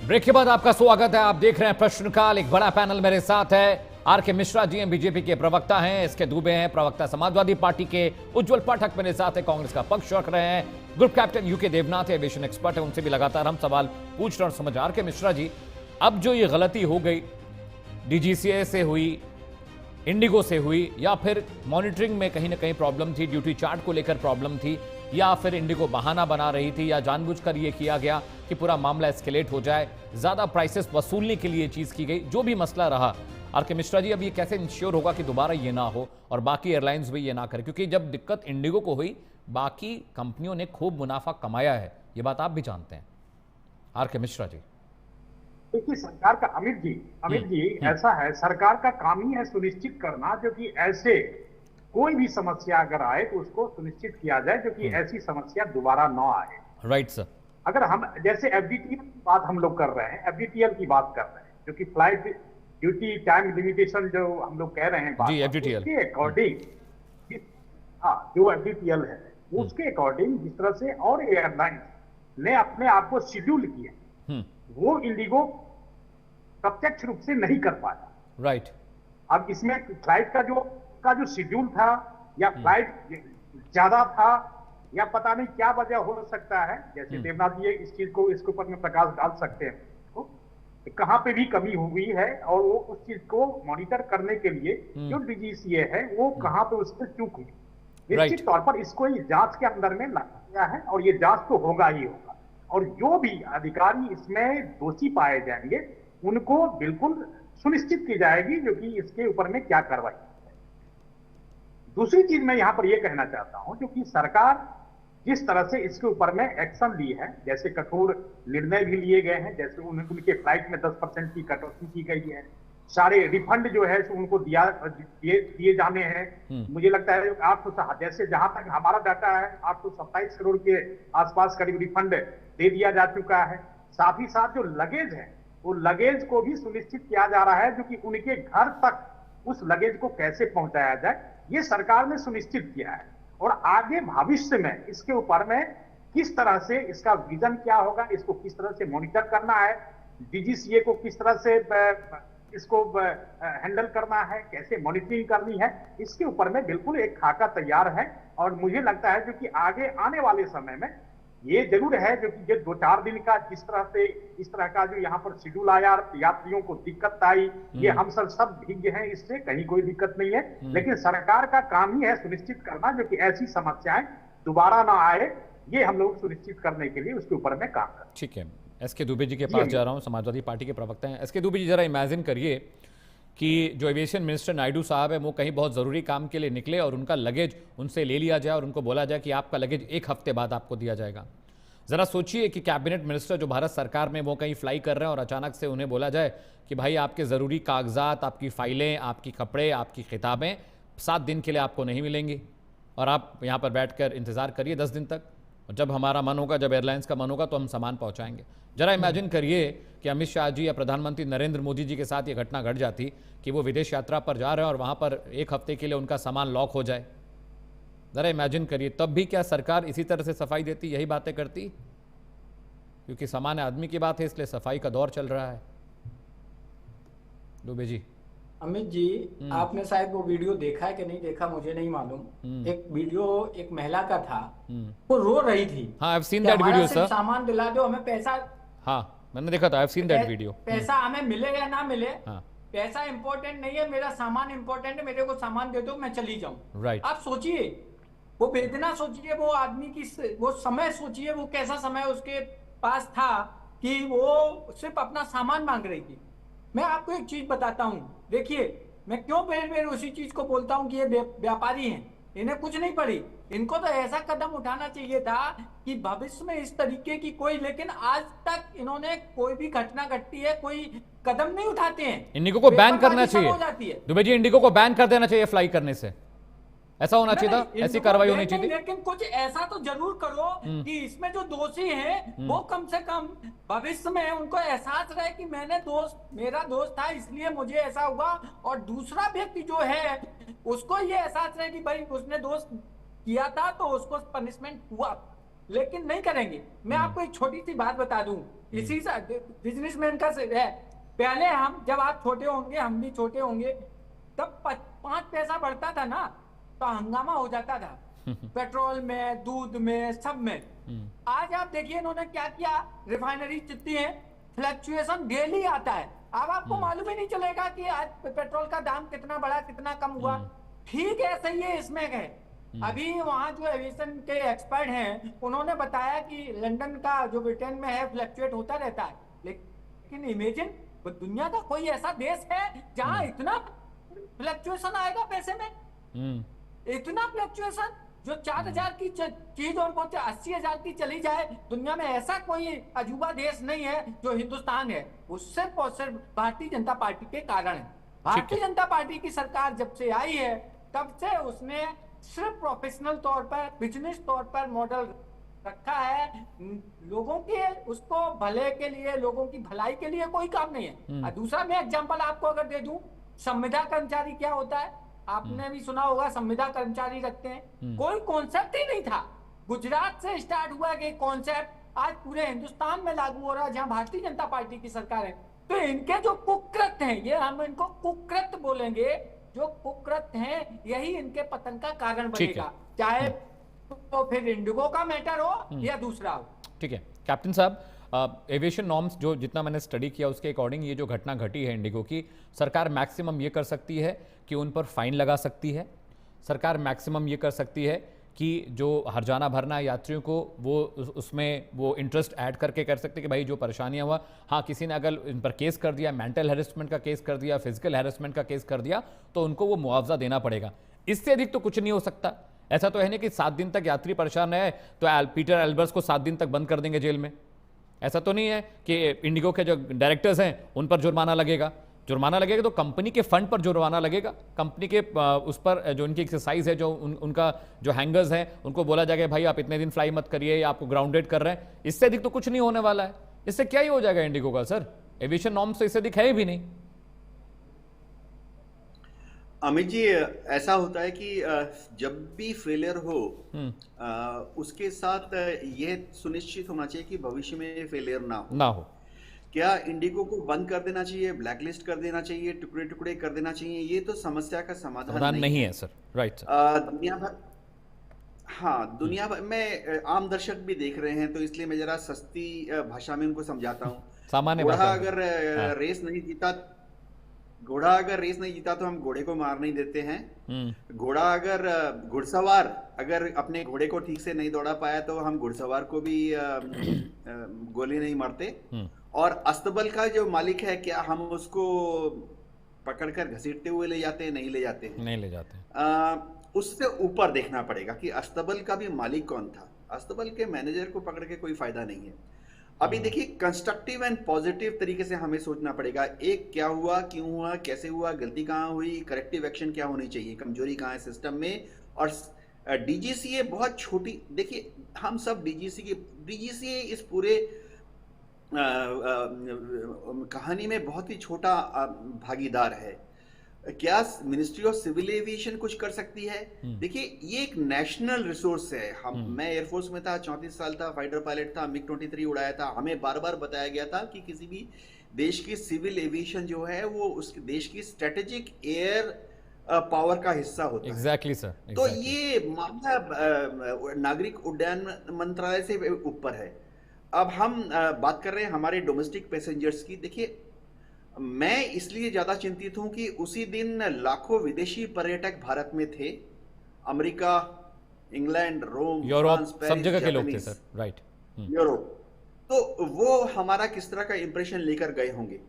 ब्रेक के बाद आपका स्वागत है। आप देख रहे हैं प्रश्नकाल। एक बड़ा पैनल मेरे साथ है। आर.के. मिश्रा जी हैं, बीजेपी के प्रवक्ता हैं। एस.के. दुबे हैं, प्रवक्ता समाजवादी पार्टी के। उज्जवल पाठक मेरे साथ है, कांग्रेस का पक्ष रख रहे हैं। Group captain U K Devnath aviation expert है, उनसे भी लगातार हम सवाल पूछ रहे हैं और समझ। आर.के. मिश्रा जी, अब जो ये गलती हो गई, डीजीसीए से हुई, इंडिगो से हुई, या फिर मॉनिटरिंग में कहीं ना कहीं प्रॉब्लम थी, ड्यूटी चार्ट को लेकर प्रॉब्लम थी, या फिर इंडिगो बहाना बना रही थी, या जानबूझकर ये किया गया कि पूरा मामला एस्केलेट हो जाए, ज्यादा प्राइसेस वसूलने के लिए चीज की गई, जो भी मसला रहा, आर.के. मिश्रा जी, अब ये कैसे इंश्योर होगा कि दोबारा ये ना हो और बाकी एयरलाइंस भी ये ना करें? क्योंकि जब दिक्कत इंडिगो को हुई, बाकी कंपनियों ने खूब मुनाफा कमाया है, ये बात आप भी जानते हैं। आर.के. मिश्रा जी, देखिए, सरकार का अमित जी ऐसा है, सरकार का काम ही है सुनिश्चित करना जो कि ऐसे कोई भी समस्या अगर आए तो उसको सुनिश्चित किया जाए, जो कि ऐसी समस्या दोबारा ना आए। Right sir. अगर हम जैसे एफडीटीएल की बात हम लोग कर रहे हैं, एफडीटीएल की बात कर रहे हैं, जो कि फ्लाइट ड्यूटी टाइम लिमिटेशन जो हम लोग कह रहे हैं बात, जी, एफडीटीएल उसके अकॉर्डिंग, हाँ, जो एफडीटीएल है उसके अकॉर्डिंग जिस तरह से और एयरलाइन ने अपने आप को शेड्यूल किया, वो इंडिगो प्रत्यक्ष रूप से नहीं कर पाया। राइट। अब इसमें फ्लाइट का जो शेड्यूल था, या फ्लाइट ज्यादा था, या पता नहीं क्या वजह हो सकता है, जैसे देवनाथ जी इस चीज को, इसके ऊपर में प्रकाश डाल सकते हैं, कहां पे भी कमी हुई है और वो उस चीज को मॉनिटर करने के लिए जो डीजीसीए है वो कहां पे उससे चूक हुई। निश्चित तौर पर इसको जांच के अंदर में लाया गया है और ये जांच तो होगा ही होगा, और जो भी अधिकारी इसमें दोषी पाए जाएंगे उनको बिल्कुल सुनिश्चित की जाएगी जो कि इसके ऊपर में क्या कार्रवाई है। दूसरी चीज मैं यहां पर यह कहना चाहता हूं, जो कि सरकार जिस तरह से इसके ऊपर में एक्शन ली है, जैसे कठोर निर्णय भी लिए गए हैं, जैसे उनके फ्लाइट में 10% की कटौती की गई है, सारे रिफंड जो है उनको दिए जाने हैं। मुझे लगता है 800, जैसे जहां तक हमारा डाटा है 827 करोड़ के आसपास करीब रिफंड दे दिया जा चुका है। साथ ही साथ जो लगेज है वो लगेज को भी सुनिश्चित किया जा रहा है, जो कि उनके घर तक उस लगेज को कैसे पहुंचाया जाए ये सरकार ने सुनिश्चित किया है। और आगे भविष्य में इसके ऊपर में किस तरह से इसका विजन क्या होगा, इसको किस तरह से मॉनिटर करना है, डीजीसीए को किस तरह से इसको हैंडल करना है, कैसे मॉनिटरिंग करनी है, इसके ऊपर में बिल्कुल एक खाका तैयार है। और मुझे लगता है जो कि आगे आने वाले समय में ये जरूर है जो कि ये 2-4 दिन का जिस तरह से इस तरह का जो यहाँ पर शेड्यूल आया, यात्रियों को दिक्कत आई, ये हम सब भिज्ञ हैं, इससे कहीं कोई दिक्कत नहीं है। लेकिन सरकार का काम ही है सुनिश्चित करना जो कि ऐसी समस्याएं दोबारा ना आए, ये हम लोग सुनिश्चित करने के लिए उसके ऊपर में काम करें। ठीक है, एस.के. दुबे जी के पास जा रहा हूँ, समाजवादी पार्टी के प्रवक्ता हैं। एस.के. दुबे जी, जरा इमेजिन करिए कि जो एविएशन मिनिस्टर नायडू साहब है वो कहीं बहुत ज़रूरी काम के लिए निकले और उनका लगेज उनसे ले लिया जाए और उनको बोला जाए कि आपका लगेज 1 हफ्ते बाद आपको दिया जाएगा। जरा सोचिए कि कैबिनेट मिनिस्टर जो भारत सरकार में वो कहीं फ्लाई कर रहे हैं और अचानक से उन्हें बोला जाए कि भाई आपके ज़रूरी कागजात, आपकी फाइलें, आपकी कपड़े, आपकी किताबें 7 दिन के लिए आपको नहीं मिलेंगी और आप यहाँ पर बैठकर इंतज़ार करिए 10 दिन तक, और जब हमारा मन होगा, जब एयरलाइंस का मन होगा तो हम सामान पहुँचाएंगे। जरा इमेजिन करिए कि अमित शाह जी या प्रधानमंत्री नरेंद्र मोदी जी के साथ ये घटना घट जाती कि वो विदेश यात्रा पर जा रहे हैं और वहाँ पर 1 हफ्ते के लिए उनका सामान लॉक हो जाए। जरा इमेजिन करिए, तब भी क्या सरकार इसी तरह से सफाई देती, यही बातें करती? क्योंकि सामान्य आदमी की बात है, इसलिए सफाई का दौर चल रहा है। दुबे जी। अमित जी, आपने शायद वो वीडियो देखा है कि नहीं देखा मुझे नहीं मालूम। एक वीडियो एक महिला का था, वो रो रही थी। हाँ, I've seen that video, sir. सामान दिला दो, हमें पैसा। हाँ, मैंने देखा था, I've seen that video. पैसा हमें मिले या ना मिले, पैसा इंपॉर्टेंट नहीं है, मेरा सामान इंपॉर्टेंट है, मेरे को सामान दे दो, मैं चली जाऊं। राइट। आप सोचिए, वो वेदना सोचिए, वो आदमी की वो समय सोचिए, वो कैसा समय उसके पास था कि वो सिर्फ अपना सामान मांग रही थी। मैं आपको एक चीज बताता हूँ, देखिए मैं क्यों बेर उसी चीज को बोलता हूँ कि ये व्यापारी हैं, इन्हें कुछ नहीं पड़ी। इनको तो ऐसा कदम उठाना चाहिए था कि भविष्य में इस तरीके की कोई, लेकिन आज तक इन्होंने कोई भी घटना घटती है कोई कदम नहीं उठाते हैं। इंडिगो को बैन करना चाहिए दुबे जी, इंडिगो को बैन कर देना चाहिए फ्लाई करने से, ऐसा होना चाहिए था, ऐसी कार्रवाई होनी चाहिए थी। लेकिन कुछ ऐसा तो जरूर करो कि इसमें जो दोषी हैं वो कम से कम भविष्य में उनको एहसास रहे कि मेरा दोस्त था इसलिए मुझे ऐसा हुआ, और दूसरा व्यक्ति जो है उसको ये एहसास रहे कि भाई उसने दोस्त किया था तो उसको पनिशमेंट हुआ, लेकिन नहीं करेंगे। मैं आपको एक छोटी सी बात बता दूं, इसी से बिजनेसमैन का है, पहले जब आप छोटे होंगे, हम भी छोटे होंगे, तब 5 पैसा बढ़ता था ना तो हंगामा हो जाता था पेट्रोल में, दूध में, सब में। आज आप देखिए इन्होंने क्या किया, रिफाइनरी जितनी है फ्लक्चुएशन डेली आता है, अब आपको मालूम ही नहीं चलेगा कि आज पेट्रोल का दाम कितना बढ़ा कितना कम हुआ। ठीक है, सही है, इसमें है। अभी वहाँ जो एविएशन के एक्सपर्ट हैं उन्होंने बताया कि लंदन का जो ब्रिटेन में है फ्लक्चुएट होता रहता है, लेकिन इमेजिन दुनिया का कोई ऐसा देश है जहाँ इतना फ्लक्चुएशन आएगा पैसे में, इतना फ्लक्चुएशन, जो 4,000 की चीज और 80,000 की चली जाए। दुनिया में ऐसा कोई अजूबा देश नहीं है जो हिंदुस्तान है, वो सिर्फ और सिर्फ भारतीय जनता पार्टी के कारण है। भारतीय जनता पार्टी की सरकार जब से आई है तब से उसने सिर्फ प्रोफेशनल तौर पर, बिजनेस तौर पर मॉडल रखा है, लोगों के उसको भले के लिए, लोगों की भलाई के लिए कोई काम नहीं है। दूसरा मैं एग्जांपल आपको अगर दे दूं, संविदा कर्मचारी क्या होता है, आपने भी सुना होगा, संविदा कर्मचारी रखते हैं, कोई कॉन्सेप्ट ही नहीं था। गुजरात से स्टार्ट हुआ कि कॉन्सेप्ट आज पूरे हिंदुस्तान में लागू हो रहा है जहां भारतीय जनता पार्टी की सरकार है। तो इनके जो कुकृत हैं, ये हम इनको कुकृत बोलेंगे, जो कुकृत हैं यही इनके पतन का कारण बनेगा, चाहे तो फिर इंडिगो का मैटर हो या दूसरा हो। ठीक है कैप्टन साहब, एविएशन नॉर्म्स जो जितना मैंने स्टडी किया उसके अकॉर्डिंग ये जो घटना घटी है इंडिगो की, सरकार मैक्सिमम ये कर सकती है कि उन पर फाइन लगा सकती है, सरकार मैक्सिमम ये कर सकती है कि जो हर्जाना भरना यात्रियों को वो उसमें वो इंटरेस्ट ऐड करके कर सकते कि भाई जो परेशानियां हुआ, हाँ किसी ने अगर इन पर केस कर दिया, मेंटल हैरेसमेंट का केस कर दिया, फिजिकल हैरेसमेंट का केस कर दिया, तो उनको वो मुआवजा देना पड़ेगा। इससे अधिक तो कुछ नहीं हो सकता। ऐसा तो है नहीं कि 7 दिन तक यात्री परेशान रहे तो पीटर एल्बर्स को 7 दिन तक बंद कर देंगे जेल में। ऐसा तो नहीं है कि इंडिगो के जो डायरेक्टर्स हैं उन पर जुर्माना लगेगा। जुर्माना लगेगा तो कंपनी के फंड पर जुर्माना लगेगा, कंपनी के उस पर जो उनकी एक्सरसाइज है, जो उनका जो हैंगर्स हैं उनको बोला जाएगा भाई आप इतने दिन फ्लाई मत करिए या आपको ग्राउंडेड कर रहे हैं। इससे अधिक तो कुछ नहीं होने वाला है। इससे क्या ही हो जाएगा इंडिगो का सर, एविएशन नॉर्म्स तो इससे अधिक है भी नहीं। अमित जी, ऐसा होता है कि जब भी फेलियर हो उसके साथ यह सुनिश्चित होना चाहिए कि भविष्य में फेलियर ना हो। क्या इंडिगो को बंद कर देना चाहिए, ब्लैकलिस्ट कर देना चाहिए, टुकड़े टुकड़े कर देना चाहिए, ये तो समस्या का समाधान नहीं है सर। राइट दुनिया भर, हाँ दुनिया भर में आम दर्शक भी देख रहे हैं, तो इसलिए मैं जरा सस्ती भाषा में उनको समझाता हूँ। सामान्य घोड़ा अगर रेस नहीं जीता, घोड़ा अगर रेस नहीं जीता तो हम घोड़े को मार नहीं देते हैं। घोड़ा अगर घुड़सवार अगर अपने घोड़े को ठीक से नहीं दौड़ा पाया तो हम घुड़सवार को भी गोली नहीं मारते। और अस्तबल का जो मालिक है, क्या हम उसको पकड़कर घसीटते हुए ले जाते हैं? नहीं ले जाते। उससे ऊपर देखना पड़ेगा कि अस्तबल का भी मालिक कौन था। अस्तबल के मैनेजर को पकड़ के कोई फायदा नहीं है। अभी देखिए, कंस्ट्रक्टिव एंड पॉजिटिव तरीके से हमें सोचना पड़ेगा। एक, क्या हुआ, क्यों हुआ, कैसे हुआ, गलती कहाँ हुई, करेक्टिव एक्शन क्या होनी चाहिए, कमजोरी कहाँ है सिस्टम में। और डीजीसीए बहुत छोटी, देखिए हम सब डीजीसीए इस पूरे कहानी में बहुत ही छोटा भागीदार है। क्या मिनिस्ट्री ऑफ सिविल एविएशन कुछ कर सकती है? देखिए, ये एक नेशनल रिसोर्स है। मैं एयरफोर्स में था, 34 साल था, फाइटर पायलट था, MiG-23 उड़ाया था। हमें बार बार बताया गया था कि किसी भी देश की सिविल एविएशन जो है वो उस देश की स्ट्रेटेजिक एयर पावर का हिस्सा होता है। Exactly sir. तो ये मामला नागरिक उड्डयन मंत्रालय से ऊपर है। अब हम बात कर रहे हैं हमारे डोमेस्टिक पैसेंजर्स की। देखिए, मैं इसलिए ज्यादा चिंतित हूं कि उसी दिन लाखों विदेशी पर्यटक भारत में थे। अमेरिका, इंग्लैंड, रोम, यूरोप, फ्रांस, सब जगह के लोग थे जापानीज, सर। राइट। यूरोप। तो वो हमारा किस तरह का इंप्रेशन लेकर गए होंगे।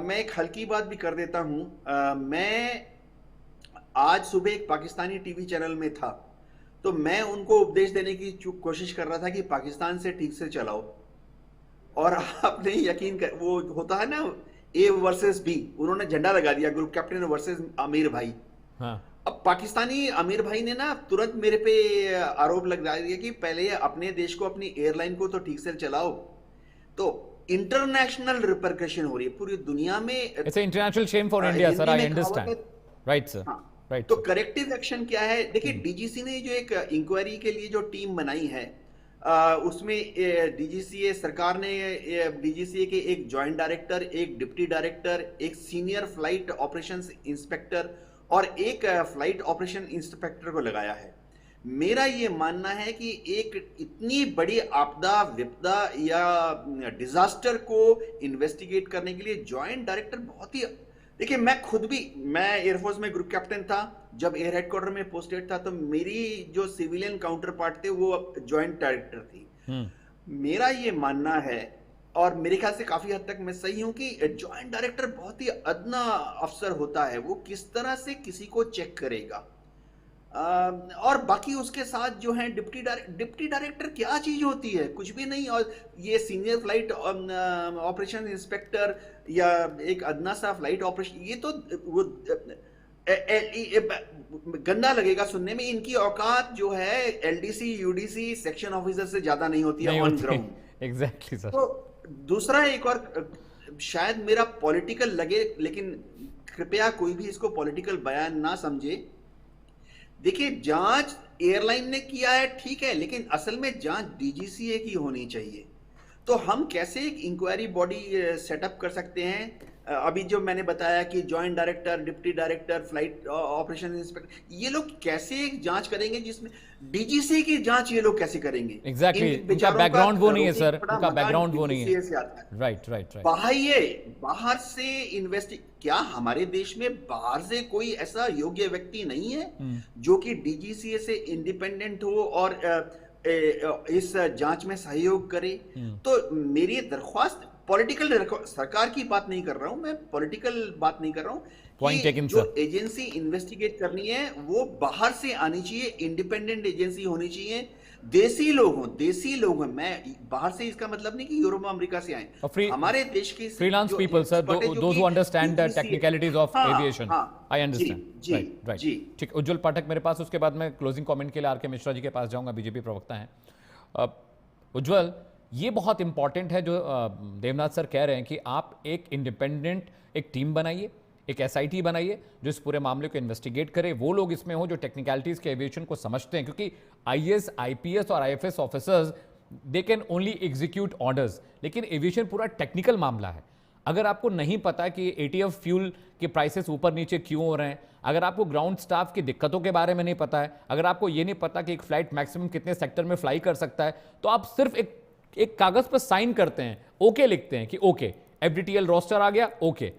मैं एक हल्की बात भी कर देता हूं। मैं आज सुबह एक पाकिस्तानी टीवी चैनल में था, तो मैं उनको उपदेश देने की कोशिश कर रहा था कि पाकिस्तान से ठीक से चलाओ, और आपने यकीन कर, वो होता है ना ए वर्सेस बी, उन्होंने झंडा लगा दिया, ग्रुप कैप्टन वर्सेस आमिर भाई। हाँ। अब पाकिस्तानी आमिर भाई ने ना तुरंत मेरे पे आरोप लगा दिया कि पहले अपने देश को, अपनी एयरलाइन को तो ठीक से चलाओ। तो इंटरनेशनल रिपरकशन हो रही है पूरी दुनिया में। It's international Shem for India sir, I understand. Right sir. Right. तो करेक्टिव एक्शन क्या है? देखिए, डीजीसी ने जो एक इंक्वायरी के लिए जो टीम बनाई है, उसमें डीजीसीए सरकार ने डीजीसीए के एक जॉइंट डायरेक्टर, एक डिप्टी डायरेक्टर, एक सीनियर फ्लाइट ऑपरेशंस इंस्पेक्टर और एक फ्लाइट ऑपरेशन इंस्पेक्टर को लगाया है। मेरा ये मानना है कि एक इतनी बड़ी आपदा, विपदा या डिजास्टर को इन्वेस्टिगेट करने के लिए जॉइंट डायरेक्टर बहुत ही, देखिए मैं एयरफोर्स में ग्रुप कैप्टन था, जब एयर हेडक्वार्टर में पोस्टेड था, तो मेरी जो सिविलियन काउंटर पार्ट थे वो जॉइंट डायरेक्टर थी। मेरा ये मानना है, और मेरे ख्याल से काफी हद तक मैं सही हूं, कि जॉइंट डायरेक्टर बहुत ही अदना अफसर होता है। वो किस तरह से किसी को चेक करेगा, और बाकी उसके साथ जो है डिप्टी डायरेक्टर क्या चीज होती है, कुछ भी नहीं। और ये सीनियर फ्लाइट ऑपरेशन इंस्पेक्टर या एक अदना सा फ्लाइट ऑपरेशन, ये तो वो गंदा लगेगा सुनने में। इनकी औकात जो है एलडीसी, यूडीसी, सेक्शन ऑफिसर से ज्यादा नहीं होती है ऑन ग्राउंड। Exactly sir. तो दूसरा एक और, शायद मेरा पॉलिटिकल लगे, लेकिन कृपया कोई भी इसको पॉलिटिकल बयान ना समझे। देखिए, जांच एयरलाइन ने किया है, ठीक है, लेकिन असल में जांच डीजीसीए की होनी चाहिए। तो हम कैसे एक इंक्वायरी बॉडी सेटअप कर सकते हैं? अभी जो मैंने बताया कि joint director, deputy director, flight operation inspector, ये लोग कैसे एक जांच करेंगे जिसमें डीजीसी की जांच ये लोग कैसे करेंगे? एग्जैक्टली, उनका बैकग्राउंड वो नहीं है सर, उनका बैकग्राउंड वो नहीं है। Right right right. बाहर से क्या हमारे देश में बाहर से कोई ऐसा योग्य व्यक्ति नहीं है जो कि डीजीसीए से इंडिपेंडेंट हो और इस जांच में सहयोग करे? तो मेरी दरख्वास्त, पॉलिटिकल सरकार की बात नहीं कर रहा हूं मैं, पॉलिटिकल बात नहीं कर रहा हूं, कि जो एजेंसी इन्वेस्टिगेट करनी है वो बाहर से आनी चाहिए, इंडिपेंडेंट एजेंसी होनी चाहिए, देसी लोग हों। मैं बाहर से, इसका मतलब नहीं कि यूरोप अमेरिका से आए, हमारे देश की freelance people sir, those who understand the technicalities of aviation. I understand. Right right. ठीक, उज्जवल पाठक मेरे पास, उसके बाद मैं क्लोजिंग कमेंट के लिए आर के मिश्रा जी के पास जाऊंगा, बीजेपी प्रवक्ता हैं। उज्जवल, ये बहुत इंपॉर्टेंट है जो देवनाथ सर कह रहे हैं कि आप एक इंडिपेंडेंट एक टीम बनाइए, एक एसआईटी बनाइए जो इस पूरे मामले को इन्वेस्टिगेट करे, वो लोग इसमें हो जो टेक्निकलिटीज के एविएशन को समझते हैं, क्योंकि आईएएस, आईपीएस और IFS officers they can only execute orders, लेकिन एविएशन पूरा टेक्निकल मामला है। अगर आपको नहीं पता कि एटीएफ फ्यूल के प्राइसेस ऊपर नीचे क्यों हो रहे हैं, अगर आपको ग्राउंड स्टाफ की दिक्कतों के बारे में नहीं पता है, अगर आपको ये नहीं पता कि एक फ्लाइट मैक्सिमम कितने सेक्टर में फ्लाई कर सकता है, तो आप सिर्फ एक कागज पर साइन करते हैं, ओके लिखते हैं कि ओके एफडीटीएल रोस्टर आ गया, ओके।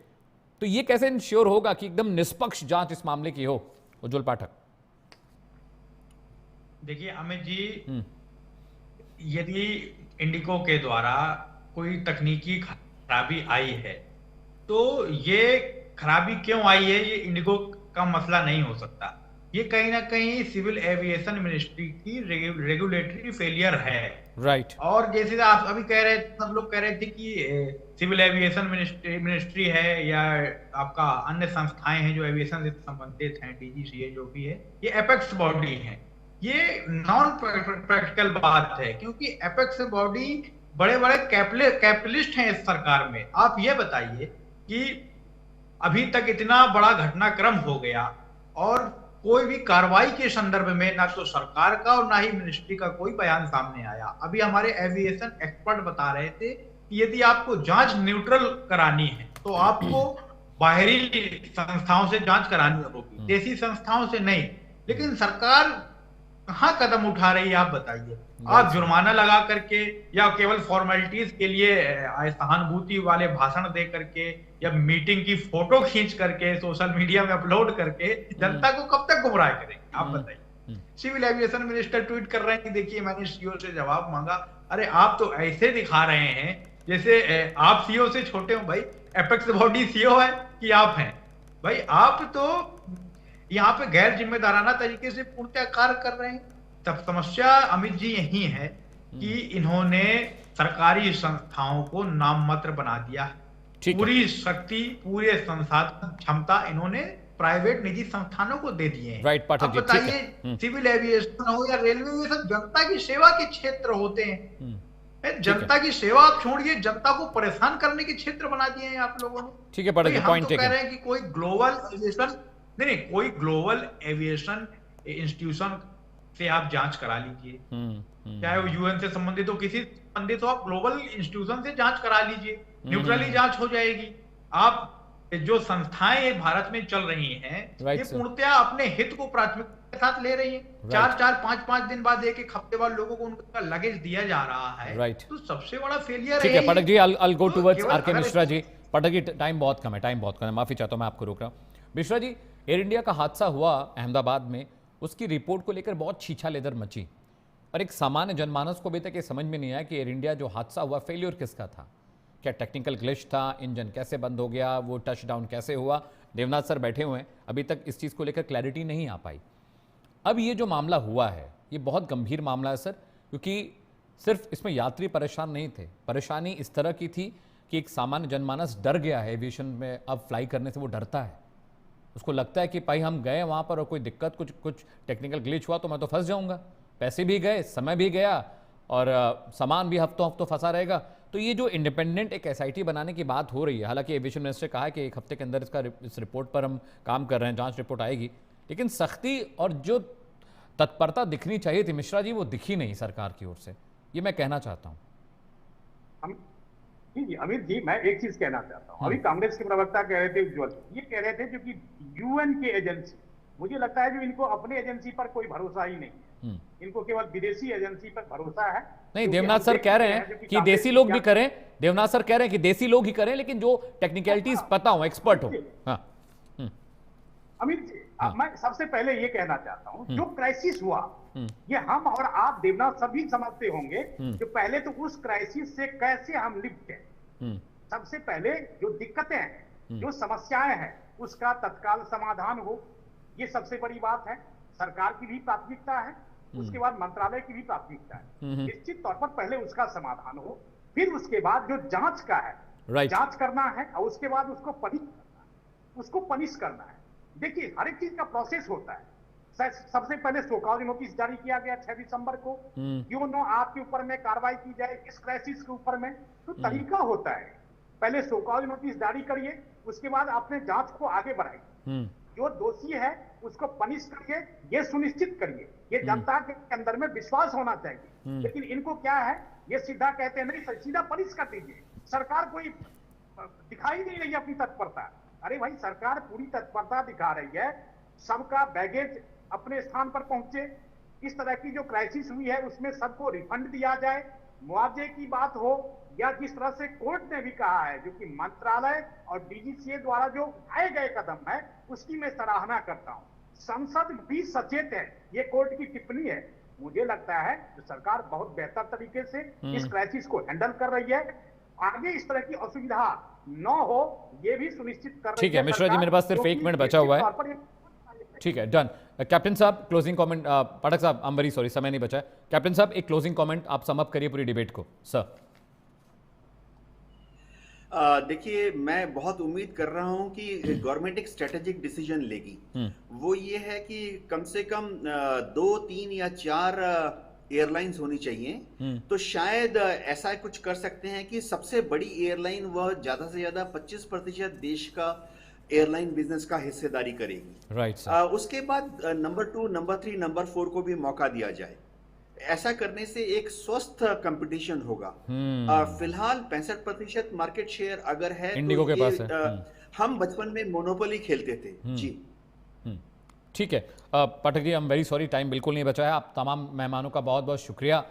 तो ये कैसे इंश्योर होगा कि एकदम निष्पक्ष जांच इस मामले की हो? उज्जवल पाठक। देखिए अमित जी, यदि इंडिगो के द्वारा कोई तकनीकी खराबी आई है, तो ये खराबी क्यों आई है, ये इंडिगो का मसला नहीं हो सकता। ये कहीं ना कहीं सिविल एविएशन मिनिस्ट्री की रेगुलेटरी फेलियर है। राइट। और जैसे आप अभी कह रहे, सब लोग कह रहे थे कि सिविल एविएशन मिनिस्ट्री है या आपका अन्य संस्थाएं हैं जो एविएशन से संबंधित हैं, डीजीसीए जो भी है, ये एपेक्स बॉडी है। ये नॉन प्रैक्टिकल बात है, क्योंकि एपेक्स बॉडी बड़े बड़े कैपिटलिस्ट हैं इस सरकार में। आप ये बताइए कि अभी तक इतना बड़ा घटनाक्रम हो गया और कोई भी कार्रवाई के संदर्भ में ना तो सरकार का और ना ही मिनिस्ट्री का कोई बयान सामने आया। अभी हमारे एविएशन एक्सपर्ट बता रहे थे कि यदि आपको जांच न्यूट्रल करानी है तो आपको बाहरी संस्थाओं से जांच करानी होगी, देसी संस्थाओं से नहीं। लेकिन सरकार कहां कदम उठा रही है, आप बताइए। आप जुर्माना लगा करके या केवल फॉर्मेलिटीज के लिए सहानुभूति वाले भाषण दे करके या मीटिंग की फोटो खींच करके सोशल मीडिया में अपलोड करके जनता को कब तक गुमराह करेंगे, आप बताइए। सिविल एविएशन मिनिस्टर ट्वीट कर रहे हैं कि देखिए मैंने सीओ से जवाब मांगा। अरे आप तो ऐसे दिखा रहे हैं जैसे आप सीओ से छोटे हो। भाई एपेक्स बॉडी सीओ है कि आप हैं? भाई आप तो यहाँ पे गैर जिम्मेदाराना तरीके से पूर्णतः कार्य कर रहे हैं। तब समस्या अमित जी यही है कि इन्होंने सरकारी संस्थाओं को नाममात्र बना दिया। पूरी शक्ति, पूरे संसाधन, क्षमता इन्होंने प्राइवेट निजी संस्थानों को दे दिए हैं। राइट पाठक जी, बताइए सिविल एविएशन हो या रेलवे, ये सब जनता की सेवा के क्षेत्र होते हैं। जनता की सेवा आप छोड़िए, जनता को परेशान करने के क्षेत्र बना दिए हैं आप लोगों ने। ठीक है पाठक जी, पॉइंट कह रहे हैं कि कोई ग्लोबल एविएशन नहीं, कोई ग्लोबल एविएशन इंस्टीट्यूशन से आप जांच करा लीजिए, चाहे वो यूएन से संबंधित हो, किसी संबंधित हो, आप ग्लोबल इंस्टीट्यूशन से जांच करा लीजिए, न्यूट्रली जांच हो जाएगी। आप जो संस्थाएं भारत में चल रही हैं ये पूर्णतया अपने हित को प्राथमिकता के साथ ले रही हैं। 4-5 दिन बाद एक हफ्ते बाद लोगों को उनका लगेज दिया जा रहा है। तो सबसे बड़ा फेलियर ठीक है Pathak ji, I'll go towards R K. Mishra ji. Pathak ji time बहुत कम है, माफी चाहता हूं, मैं आपको रोक रहा हूं। मिश्रा जी, एयर इंडिया का हादसा हुआ अहमदाबाद में, उसकी रिपोर्ट को लेकर बहुत छीछा लेदर मची और एक सामान्य जनमानस को अभी तक ये समझ में नहीं आया कि एयर इंडिया जो हादसा हुआ फेलियर किसका था। क्या टेक्निकल ग्लिच था, इंजन कैसे बंद हो गया, वो टच डाउन कैसे हुआ। देवनाथ सर बैठे हुए हैं, अभी तक इस चीज़ को लेकर क्लैरिटी नहीं आ पाई। अब ये जो मामला हुआ है ये बहुत गंभीर मामला है सर, क्योंकि सिर्फ इसमें यात्री परेशान नहीं थे, परेशानी इस तरह की थी कि एक सामान्य जनमानस डर गया है एविएशन में। अब फ्लाई करने से वो डरता है, उसको लगता है कि भाई हम गए वहाँ पर और कोई दिक्कत, कुछ टेक्निकल ग्लिच हुआ तो मैं तो फंस जाऊँगा, पैसे भी गए, समय भी गया और सामान भी हफ्तों फंसा रहेगा। तो ये जो इंडिपेंडेंट एक एसआईटी बनाने की बात हो रही है, हालांकि एविएशन मिनिस्टर ने कहा है कि एक हफ्ते के अंदर इस रिपोर्ट पर हम काम कर रहे हैं, जांच रिपोर्ट आएगी, लेकिन सख्ती और जो तत्परता दिखनी चाहिए थी मिश्रा जी वो दिखी नहीं सरकार की ओर से, ये मैं कहना चाहता हूँ। जी अमित जी, मैं एक चीज कहना चाहता हूँ। अभी कांग्रेस के प्रवक्ता कह रहे थे उज्ज्वल, ये कह रहे थे जो कि यूएन की एजेंसी, मुझे लगता है जो इनको अपने एजेंसी पर कोई भरोसा ही नहीं है, इनको केवल विदेशी एजेंसी पर भरोसा है। नहीं, देवनाथ सर कह रहे हैं कि देसी लोग भी करें, देवनाथ सर कह रहे हैं कि देसी लोग ही करें, लेकिन जो टेक्निकलिटीज पता हो, एक्सपर्ट हो। हाँ अमित जी, मैं सबसे पहले ये कहना चाहता हूँ, जो क्राइसिस हुआ ये हम और आप देवनाथ सभी समझते होंगे कि पहले तो उस क्राइसिस से कैसे हम निपटे। सबसे पहले जो दिक्कतें हैं, जो समस्याएं हैं, उसका तत्काल समाधान हो, ये सबसे बड़ी बात है। सरकार की भी प्राथमिकता है, उसके बाद मंत्रालय की भी प्राथमिकता है। निश्चित तौर पर पहले उसका समाधान हो, फिर उसके बाद जो जांच का है, जांच करना है और उसके बाद उसको पनिश करना है। देखिए हर एक चीज का प्रोसेस होता है। सबसे पहले शोकॉज नोटिस जारी किया गया 6 दिसंबर को, क्यों न आपके ऊपर में कार्रवाई की जाए इस क्राइसिस के ऊपर में, तो तरीका होता है। पहले शोकॉज नोटिस जारी करिए, उसके बाद आपने जांच को आगे बढ़ाइए, जो दोषी है उसको पनिश करिए, ये सुनिश्चित करिए, ये जनता के अंदर में विश्वास होना चाहिए। लेकिन इनको क्या है, ये सीधा कहते हैं नहीं सीधा पनिश कर दीजिए, सरकार कोई दिखाई नहीं रही अपनी तत्परता। अरे भाई सरकार पूरी तत्परता दिखा रही है, सबका बैगेज अपने स्थान पर पहुंचे, इस तरह की जो क्राइसिस हुई है उसमें सबको रिफंड दिया जाए, मुआवजे की बात हो, या जिस तरह से कोर्ट ने भी कहा है, जो कि मंत्रालय और डीजीसीए द्वारा जो उठाए गए कदम है उसकी मैं सराहना करता हूं। संसद भी सचेत है, ये कोर्ट की टिप्पणी है। मुझे लगता है कि सरकार बहुत बेहतर तरीके से इस क्राइसिस को हैंडल कर रही है, आगे इस तरह की असुविधा न हो ये भी सुनिश्चित कर रही है। ठीक है मिश्रा जी, मेरे पास सिर्फ 1 मिनट बचा हुआ है। ठीक है, डन। कैप्टन साहब क्लोजिंग कमेंट, पाठक साहब आई एम वेरी सॉरी, समय नहीं बचा है। कैप्टन साहब एक क्लोजिंग कमेंट आप सम अप करिए पूरी डिबेट को सर। देखिए, मैं बहुत उम्मीद कर रहा हूं कि गवर्नमेंट एक स्ट्रेटेजिक डिसीजन लेगी। वो ये है कि कम से कम 2, 3 या 4 एयरलाइंस होनी चाहिए। तो शायद ऐसा कुछ कर सकते हैं कि सबसे बड़ी एयरलाइन वह ज्यादा से ज्यादा 25% देश का एयरलाइन बिजनेस का हिस्सेदारी करेगी। राइट। उसके बाद नंबर 2, नंबर 3, नंबर 4 को भी मौका दिया जाए। ऐसा करने से एक स्वस्थ कंपटीशन होगा। फिलहाल 65% मार्केट शेयर अगर है इंडिगो तो के पास है। हम बचपन में मोनोपोली खेलते थे जी। ठीक है Pathak ji, I am very sorry, time बिल्कुल नहीं बचा है। आप तमाम मेहमानों का बहुत बहुत शुक्रिया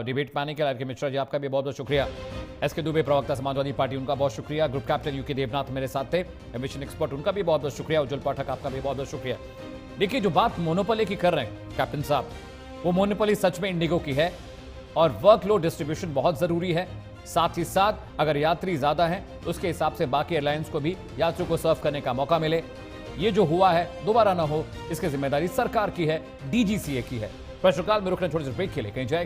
डिबेट पाने के लिए। आर के मिश्रा जी आपका भी बहुत बहुत शुक्रिया। एसके दुबे प्रवक्ता समाजवादी पार्टी, उनका बहुत शुक्रिया। ग्रुप कैप्टन यूके देवनाथ मेरे साथ थे, एमिशन एक्सपर्ट, उनका भी बहुत बहुत शुक्रिया। उज्जवल पाठक आपका भी बहुत बहुत शुक्रिया। देखिए जो बात मोनोपोली की कर रहे हैं कैप्टन साहब, वो मोनोपोली सच में इंडिगो की है और वर्कलोड डिस्ट्रीब्यूशन बहुत जरूरी है। साथ ही साथ अगर यात्री ज्यादा हैं तो उसके हिसाब से बाकी एयरलाइंस को भी यात्रियों को सर्व करने का मौका मिले। ये जो हुआ है दोबारा ना हो, इसकी जिम्मेदारी सरकार की है, डीजीसीए की है। प्रश्नकाल में रुकने छोटे से ब्रेक के लिए कहीं जाएगा।